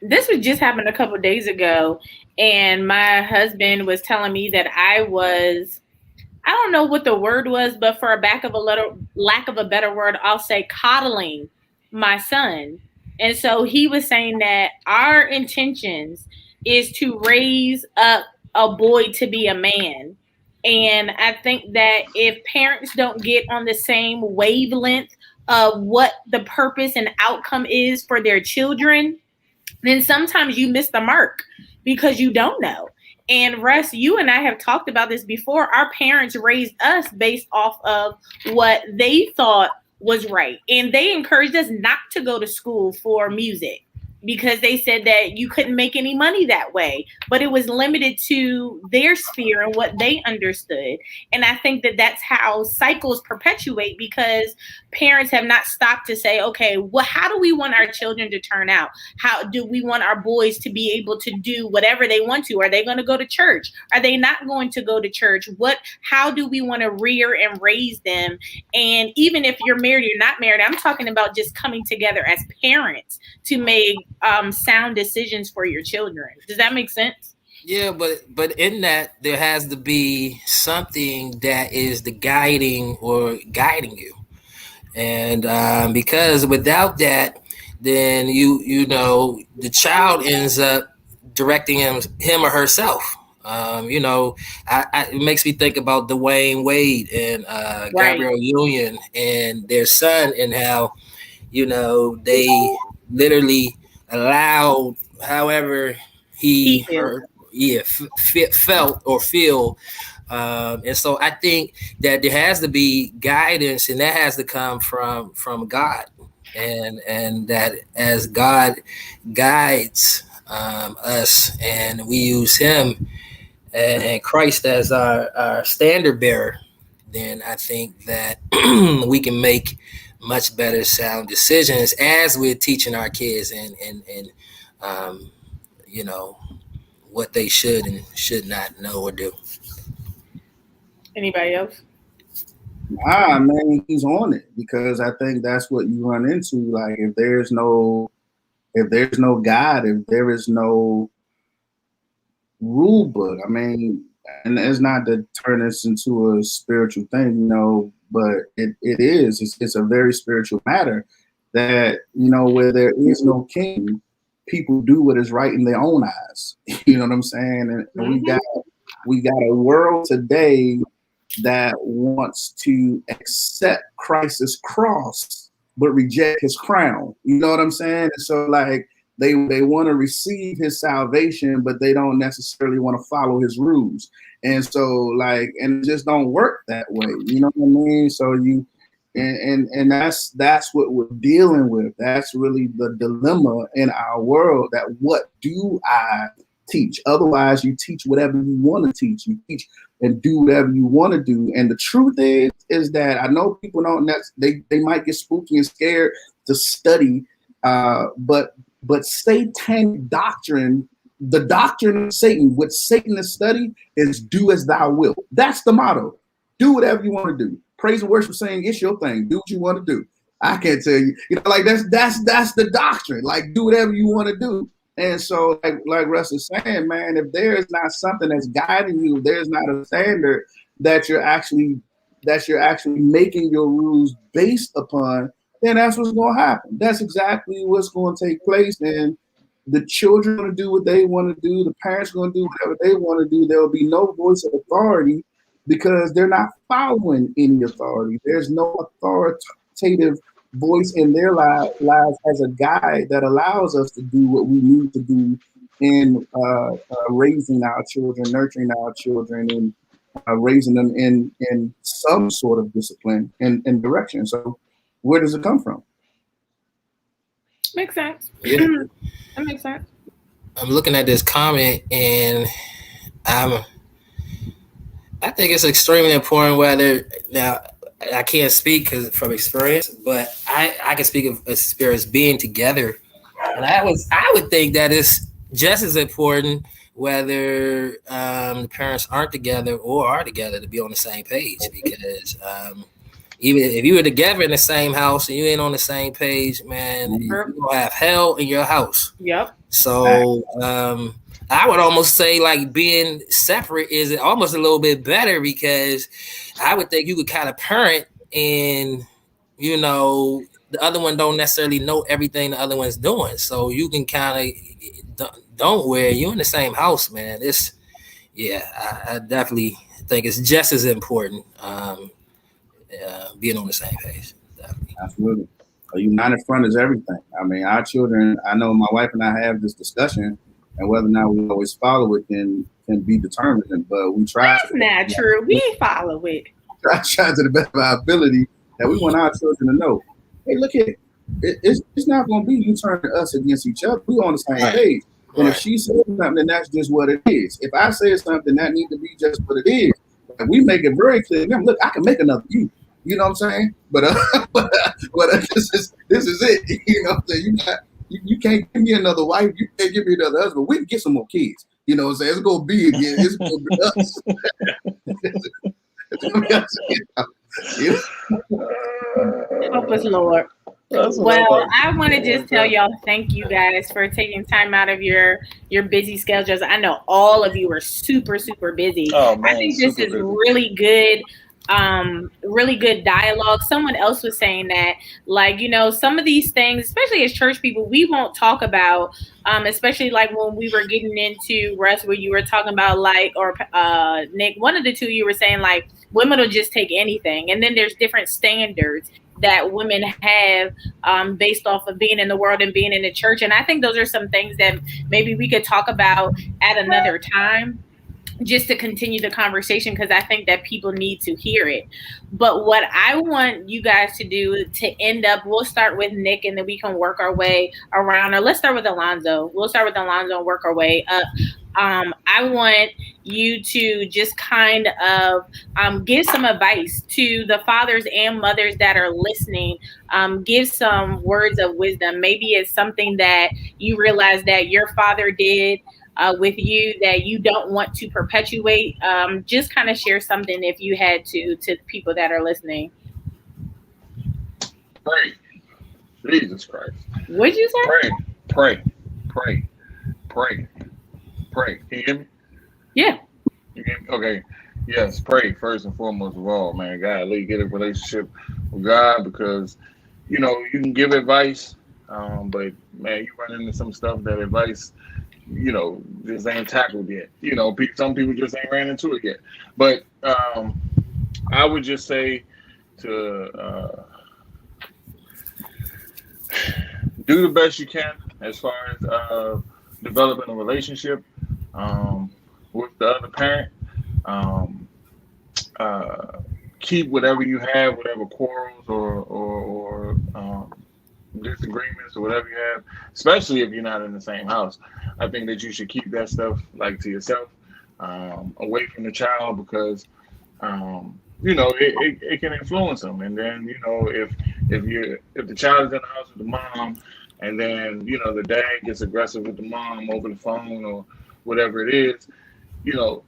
this was just happened a couple of days ago, and my husband was telling me that I don't know what the word was, but for a lack of a better word, I'll say coddling my son. And so he was saying that our intentions is to raise up a boy to be a man. And I think that if parents don't get on the same wavelength of what the purpose and outcome is for their children, then sometimes you miss the mark because you don't know. And Russ, you and I have talked about this before. Our parents raised us based off of what they thought was right. And they encouraged us not to go to school for music because they said that you couldn't make any money that way, but it was limited to their sphere and what they understood. And I think that that's how cycles perpetuate because parents have not stopped to say, okay, well, how do we want our children to turn out? How do we want our boys to be able to do whatever they want to? Are they going to go to church? Are they not going to go to church? How do we want to rear and raise them? And even if you're married or not married, I'm talking about just coming together as parents to make sound decisions for your children. Does that make sense? Yeah, but in that there has to be something that is the guiding you, and because without that, then the child ends up directing him or herself. It makes me think about Dwayne Wade and Right. Gabrielle Union and their son, and how they literally allowed however he or felt or feel. And so I think that there has to be guidance, and that has to come from God, and that as God guides us, and we use Him and Christ as our standard bearer, then I think that we can make much better sound decisions as we're teaching our kids and um, you know what they should and should not know or do. Anybody else? Man, he's on it because I think that's what you run into. Like if there's no God, if there is no rule book, I mean, and it's not to turn this into a spiritual thing, but it is. It's a very spiritual matter that, where there is no king, people do what is right in their own eyes. You know what I'm saying? And we got a world today that wants to accept Christ's cross but reject his crown. You know what I'm saying? And so like they want to receive his salvation, but they don't necessarily want to follow his rules. And so like, and it just don't work that way. You know what I mean? So and that's what we're dealing with. That's really the dilemma in our world, that what do I teach? Otherwise you teach whatever you want to teach. You teach and do whatever you want to do. And the truth is that I know people don't, they might get spooky and scared to study, but satanic doctrine, the doctrine of Satan, what Satan is studying is do as thou wilt. That's the motto. Do whatever you want to do. Praise and worship, saying it's your thing. Do what you want to do. I can't tell you, like that's the doctrine. Like do whatever you want to do. And so, like Russ is saying, man, if there is not something that's guiding you, there's not a standard that you're actually making your rules based upon, then that's what's going to happen. That's exactly what's going to take place. And the children are going to do what they want to do. The parents are going to do whatever they want to do. There will be no voice of authority because they're not following any authority. There's no authoritative voice in their lives as a guide that allows us to do what we need to do in raising our children, nurturing our children, and raising them in some sort of discipline and direction. So where does it come from? Makes sense. Yeah. That makes sense. I'm looking at this comment and I'm I think it's extremely important whether now I can't speak cause from experience, but I can speak of experience being together, and I would think that it's just as important whether the parents aren't together or are together to be on the same page because even if you were together in the same house and you ain't on the same page, man, you're gonna have hell in your house. Yep. So I would almost say like being separate is almost a little bit better because I would think you could kind of parent and the other one don't necessarily know everything the other one's doing. So you can kind of don't where you're in the same house, man. I definitely think it's just as important being on the same page. Definitely. Absolutely. A united front is everything. I mean, our children, I know my wife and I have this discussion, and whether or not we always follow it can be determined, but we try. That's not true. We follow it. Try to the best of our ability that we want our children to know, hey, look here, it's not going to be you turning us against each other. We're on the same page. And if she says something, then that's just what it is. If I say something, that needs to be just what it is. And we make it very clear. Look, I can make another you. You know what I'm saying? But this is it. You know what I'm saying? You can't give me another wife. You can't give me another husband. We can get some more kids. You know what I'm saying? It's gonna be again. It's gonna be us. It's gonna be us. Help us, Lord. Well, I want to just tell y'all thank you guys for taking time out of your busy schedules. I know all of you are super, super busy. Oh, man, I think this is really good dialogue. Someone else was saying that, like, some of these things, especially as church people, we won't talk about, especially like when we were getting into Russ, where you were talking about or Nick, one of the two, you were saying like women will just take anything. And then there's different standards that women have based off of being in the world and being in the church. And I think those are some things that maybe we could talk about at another time, just to continue the conversation, because I think that people need to hear it. But what I want you guys to do to end up, we'll start with Nick and then we can work our way around, or let's start with Alonzo. We'll start with Alonzo and work our way up. I want you to just kind of give some advice to the fathers and mothers that are listening. Give some words of wisdom. Maybe it's something that you realize that your father did with you that you don't want to perpetuate. Just kind of share something if you had to people that are listening. Pray. Jesus Christ. What'd you say? Pray. Can you hear me? Yeah. You hear me? Okay. Yes, pray first and foremost of all, man. God, let you get a relationship with God, because you can give advice, but man, you run into some stuff that advice just ain't tackled yet. Some people just ain't ran into it yet. But I would just say to do the best you can as far as developing a relationship with the other parent. Keep whatever you have, whatever quarrels or disagreements or whatever you have, especially if you're not in the same house. I think that you should keep that stuff like to yourself, away from the child, because it can influence them. And then if the child is in the house with the mom, and then the dad gets aggressive with the mom over the phone or whatever it is,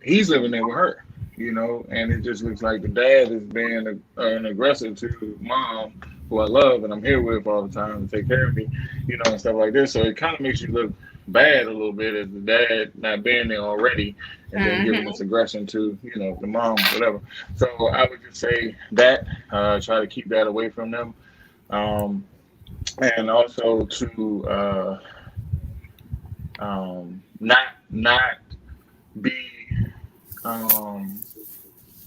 he's living there with her, and it just looks like the dad is being an aggressor to mom, who I love and I'm here with all the time to take care of me, and stuff like this. So it kind of makes you look bad a little bit as the dad not being there already, and then giving this aggression to the mom, whatever. So I would just say that try to keep that away from them, and also to not be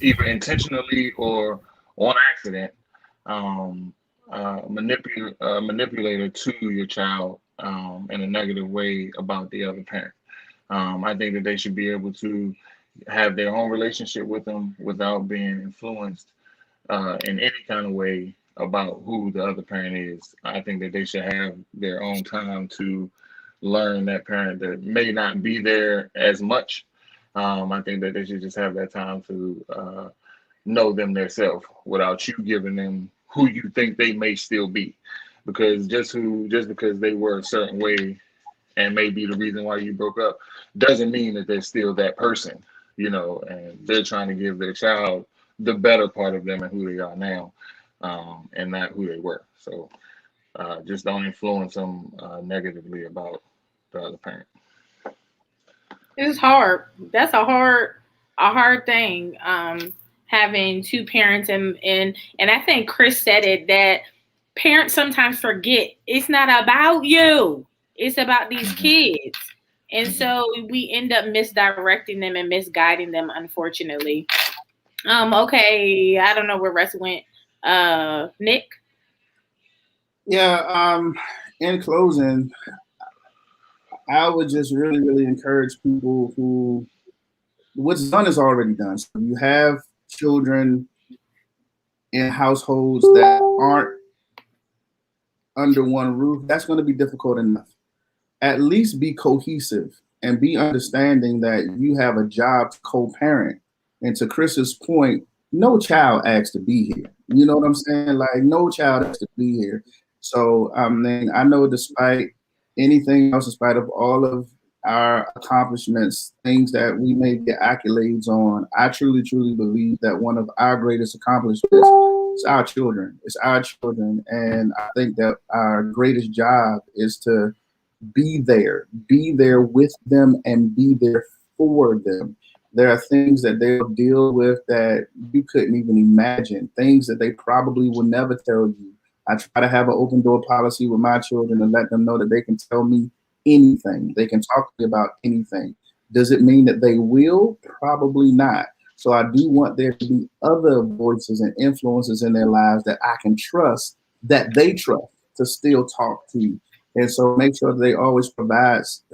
either intentionally or on accident manipulator to your child in a negative way about the other parent. I think that they should be able to have their own relationship with them without being influenced in any kind of way about who the other parent is. I think that they should have their own time to learn that parent that may not be there as much. I think that they should just have that time to know them themselves without you giving them who you think they may still be. Because just because they were a certain way and may be the reason why you broke up doesn't mean that they're still that person, and they're trying to give their child the better part of them and who they are now, and not who they were. So just don't influence them negatively about the other parent. It's hard. That's a hard thing. Having two parents, and I think Chris said it, that parents sometimes forget it's not about you. It's about these kids. And so we end up misdirecting them and misguiding them, unfortunately. Okay, I don't know where Russ went. Nick? Yeah. In closing, I would just really, really encourage people who what's done is already done. So you have children in households that aren't under one roof. That's going to be difficult enough. At least be cohesive and be understanding that you have a job to co-parent. And to Chris's point, no child asked to be here. You know what I'm saying? Like, no child asked to be here. So I know despite anything else, despite of all of our accomplishments, things that we may get accolades on, I truly, truly believe that one of our greatest accomplishments is our children. It's our children. And I think that our greatest job is to be there with them and be there for them. There are things that they'll deal with that you couldn't even imagine, things that they probably will never tell you. I try to have an open door policy with my children and let them know that they can tell me anything. They can talk to me about anything. Does it mean that they will? Probably not. So I do want there to be other voices and influences in their lives that I can trust, that they trust to still talk to. And so make sure that they always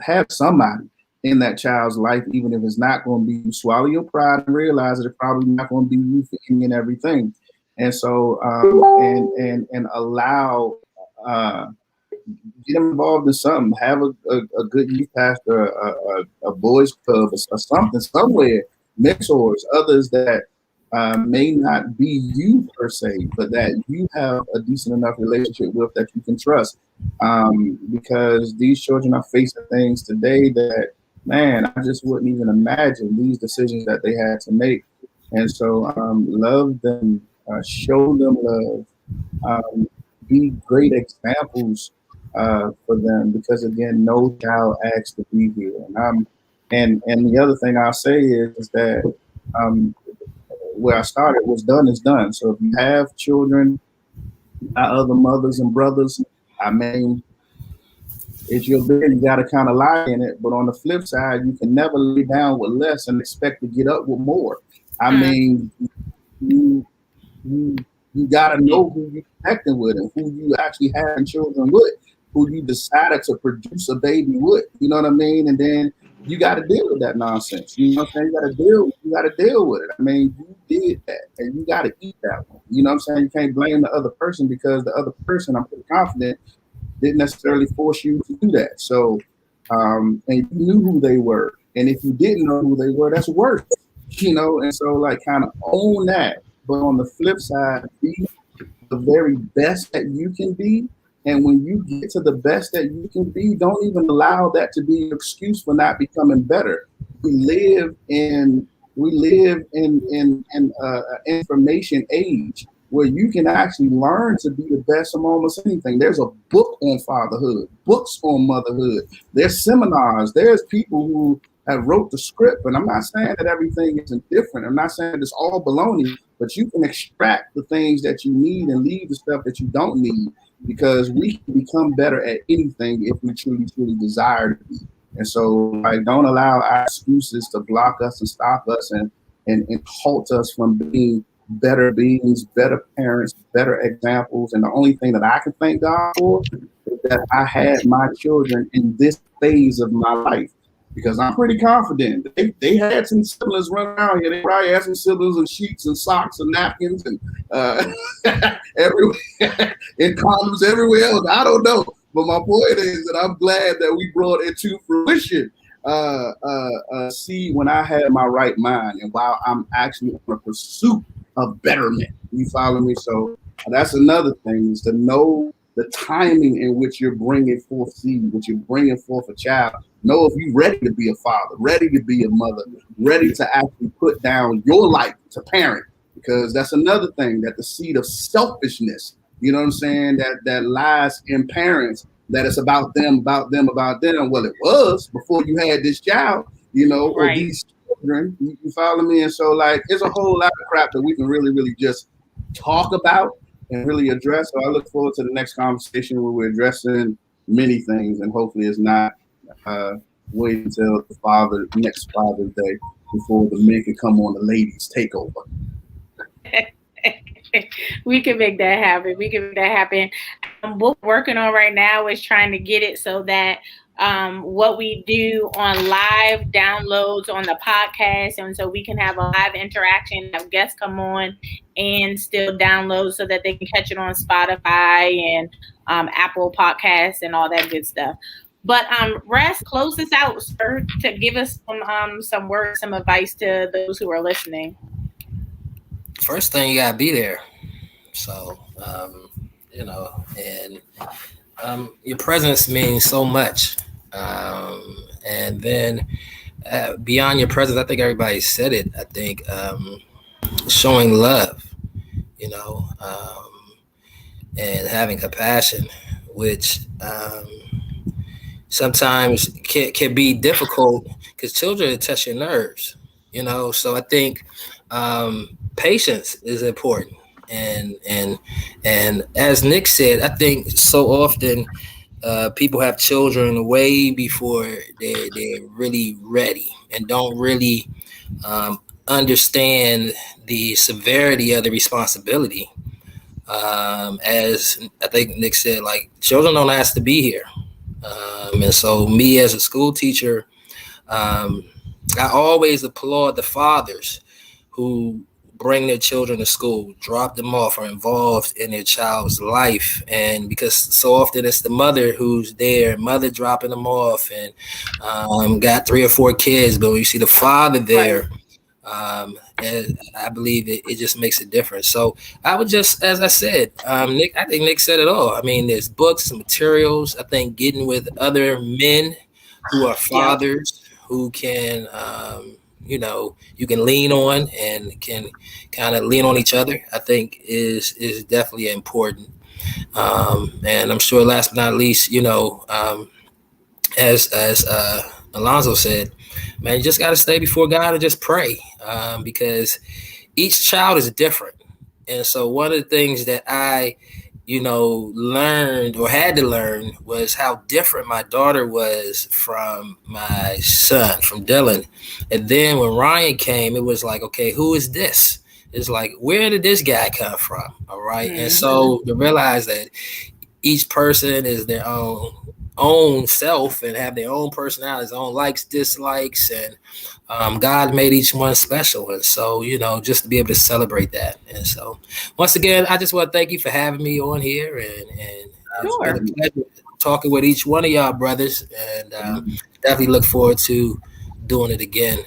have somebody in that child's life, even if it's not going to be you. Swallow your pride and realize that it's probably not going to be you for any and everything. And so, and allow, get them involved in something. Have a good youth pastor, a boys club, or something somewhere. Mentors, others that may not be you per se, but that you have a decent enough relationship with that you can trust. Because these children are facing things today that, man, I just wouldn't even imagine these decisions that they had to make. And so love them, show them love, be great examples for them, because again, no child asked to be here. And the other thing I'll say is that where I started, what's done is done. So if you have children by other mothers and brothers, I mean, it's your bed, you got to kind of lie in it. But on the flip side, you can never lay down with less and expect to get up with more. I mean, you got to know who you're connecting with and who you actually having children with, who you decided to produce a baby with. You know what I mean? And then you got to deal with that nonsense. You know what I'm saying? You got to deal with it. I mean, you did that, and you got to eat that one. You know what I'm saying? You can't blame the other person, because the other person, I'm pretty confident, didn't necessarily force you to do that. So, and you knew who they were, and if you didn't know who they were, that's worse. You know, and so like kind of own that. But on the flip side, be the very best that you can be. And when you get to the best that you can be, don't even allow that to be an excuse for not becoming better. We live in information age where you can actually learn to be the best of almost anything. There's a book on fatherhood, books on motherhood. There's seminars. There's people who have wrote the script. And I'm not saying that everything isn't different. I'm not saying it's all baloney, but you can extract the things that you need and leave the stuff that you don't need, because we can become better at anything if we truly, truly desire to be. And so, like, don't allow our excuses to block us and stop us and halt us from being better beings, better parents, better examples. And the only thing that I can thank God for is that I had my children in this phase of my life. Because I'm pretty confident they had some siblings run around here. They probably had some siblings and sheets and socks and napkins and everywhere and condoms everywhere else. I don't know. But my point is that I'm glad that we brought it to fruition. See, when I had my right mind and while I'm actually on a pursuit of betterment, you follow me? So that's another thing, is to know the timing in which you're bringing forth seed, which you're bringing forth a child. Know if you're ready to be a father, ready to be a mother, ready to actually put down your life to parent, because that's another thing, that the seed of selfishness, you know what I'm saying, that lies in parents, that it's about them, about them, about them. Well, it was before you had this child, you know, or Right. these children, you follow me? And so, like, it's a whole lot of crap that we can really, really just talk about and really address. So I look forward to the next conversation where we're addressing many things, and hopefully it's not wait until the next Father's Day before the men can come on the ladies' takeover. We can make that happen. We can make that happen. What we're working on right now is trying to get it so that what we do on live downloads on the podcast, and so we can have a live interaction, have guests come on and still download so that they can catch it on Spotify and Apple Podcasts and all that good stuff. But Rest, close this out, sir, to give us some words, some advice to those who are listening. First thing, you gotta be there. So, and your presence means so much. And then beyond your presence, I think everybody said it. I think showing love, you know, and having compassion, which sometimes can be difficult because children touch your nerves, you know. So I think patience is important, and as Nick said, I think so often people have children way before they're really ready and don't really understand the severity of the responsibility. As I think Nick said, like, children don't ask to be here. And so me as a school teacher, I always applaud the fathers who bring their children to school, drop them off, are involved in their child's life. And because so often it's the mother who's there, mother dropping them off and got 3 or 4 kids, but when you see the father there, and I believe it just makes a difference. So I would just, as I said, Nick, I think Nick said it all. I mean, there's books and materials. I think getting with other men who are fathers who can, you can lean on and can kind of lean on each other, I think is definitely important. And I'm sure last but not least, as Alonzo said, man, you just got to stay before God and just pray, because each child is different. And so one of the things that I, learned or had to learn was how different my daughter was from my son, from Dylan. And then when Ryan came, it was like, okay, who is this? It's like, where did this guy come from? All right. Mm-hmm. And so to realize that each person is their own self and have their own personalities, own likes, dislikes, and God made each one special. And so, just to be able to celebrate that. And so once again, I just want to thank you for having me on here, and it's been a pleasure talking with each one of y'all brothers, and definitely look forward to doing it again.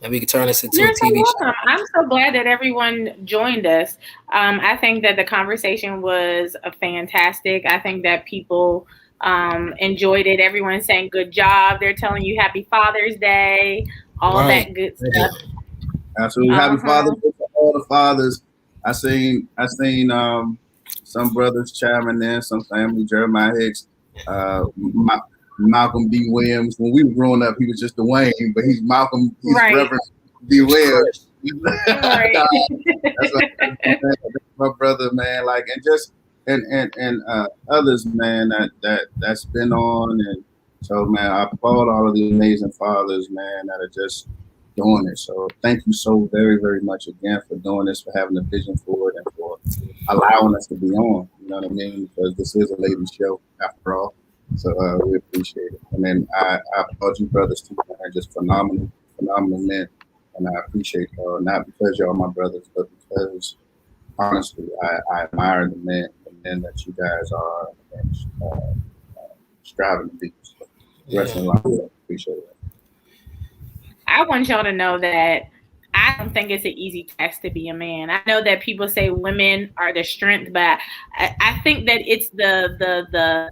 And we can turn this into a TV show. I'm so glad that everyone joined us. I think that the conversation was fantastic. I think that people enjoyed it. Everyone's saying good job. They're telling you Happy Father's Day, all that good stuff. Absolutely. Happy Father's Day for all the fathers. I seen some brothers chiming in, some family, Jeremiah Hicks, Malcolm D. Williams. When we were growing up, he was just Dwayne, but he's Malcolm. He's Reverend D. Williams. That's my brother, man. Like, and just and others, man, that's been on. And so, man, I applaud all of the amazing fathers, man, that are just doing it. So thank you so very, very much again for doing this, for having a vision for it, and for allowing us to be on. You know what I mean? Because this is a ladies' show after all. So we appreciate it. And then I applaud you brothers too. They're just phenomenal, phenomenal men. And I appreciate y'all, not because y'all my brothers, but because honestly, I admire the men that you guys are and striving to be. So, Yeah. appreciate it. I want y'all to know that I don't think it's an easy task to be a man. I know that people say women are the strength, but I think that it's the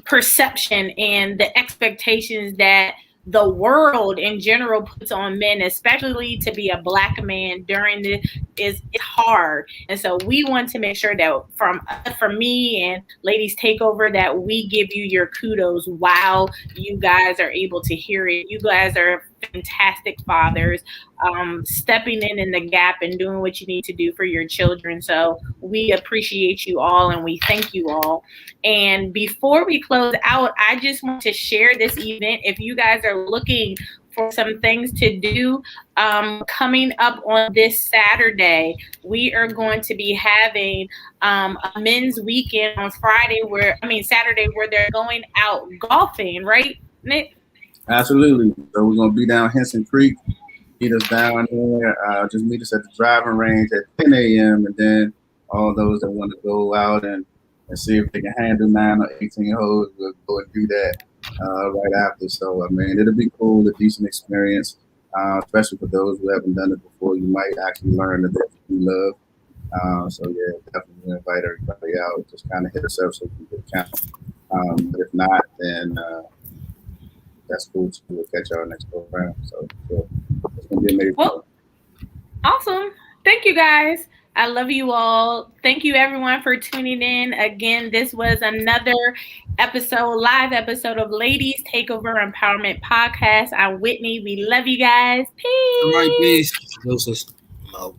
perception and the expectations that the world in general puts on men, especially to be a black man during the is hard. And so we want to make sure that from me and Ladies Takeover that we give you your kudos while you guys are able to hear it. You guys are fantastic fathers, stepping in the gap and doing what you need to do for your children. So we appreciate you all and we thank you all. And before we close out, I just want to share this event. If you guys are looking for some things to do coming up on this Saturday, we are going to be having a men's weekend on Saturday, where they're going out golfing, right, Nick? Absolutely. So we're gonna be down Henson Creek. Meet us down there. Just meet us at the driving range at 10 a.m. And then all those that want to go out and see if they can handle 9 or 18 holes, we'll go and do that right after. So I mean, it'll be cool, a decent experience, especially for those who haven't done it before. You might actually learn the things you love. So yeah, definitely invite everybody out. Just kind of hit us up so we can get a count. But if not, then that's cool too. We'll catch y'all next program. So it's gonna be amazing. Well, awesome. Thank you guys. I love you all. Thank you everyone for tuning in. Again, this was another live episode of Ladies Takeover Empowerment Podcast. I'm Whitney. We love you guys. Peace. All right, peace. Deuces. I'm out.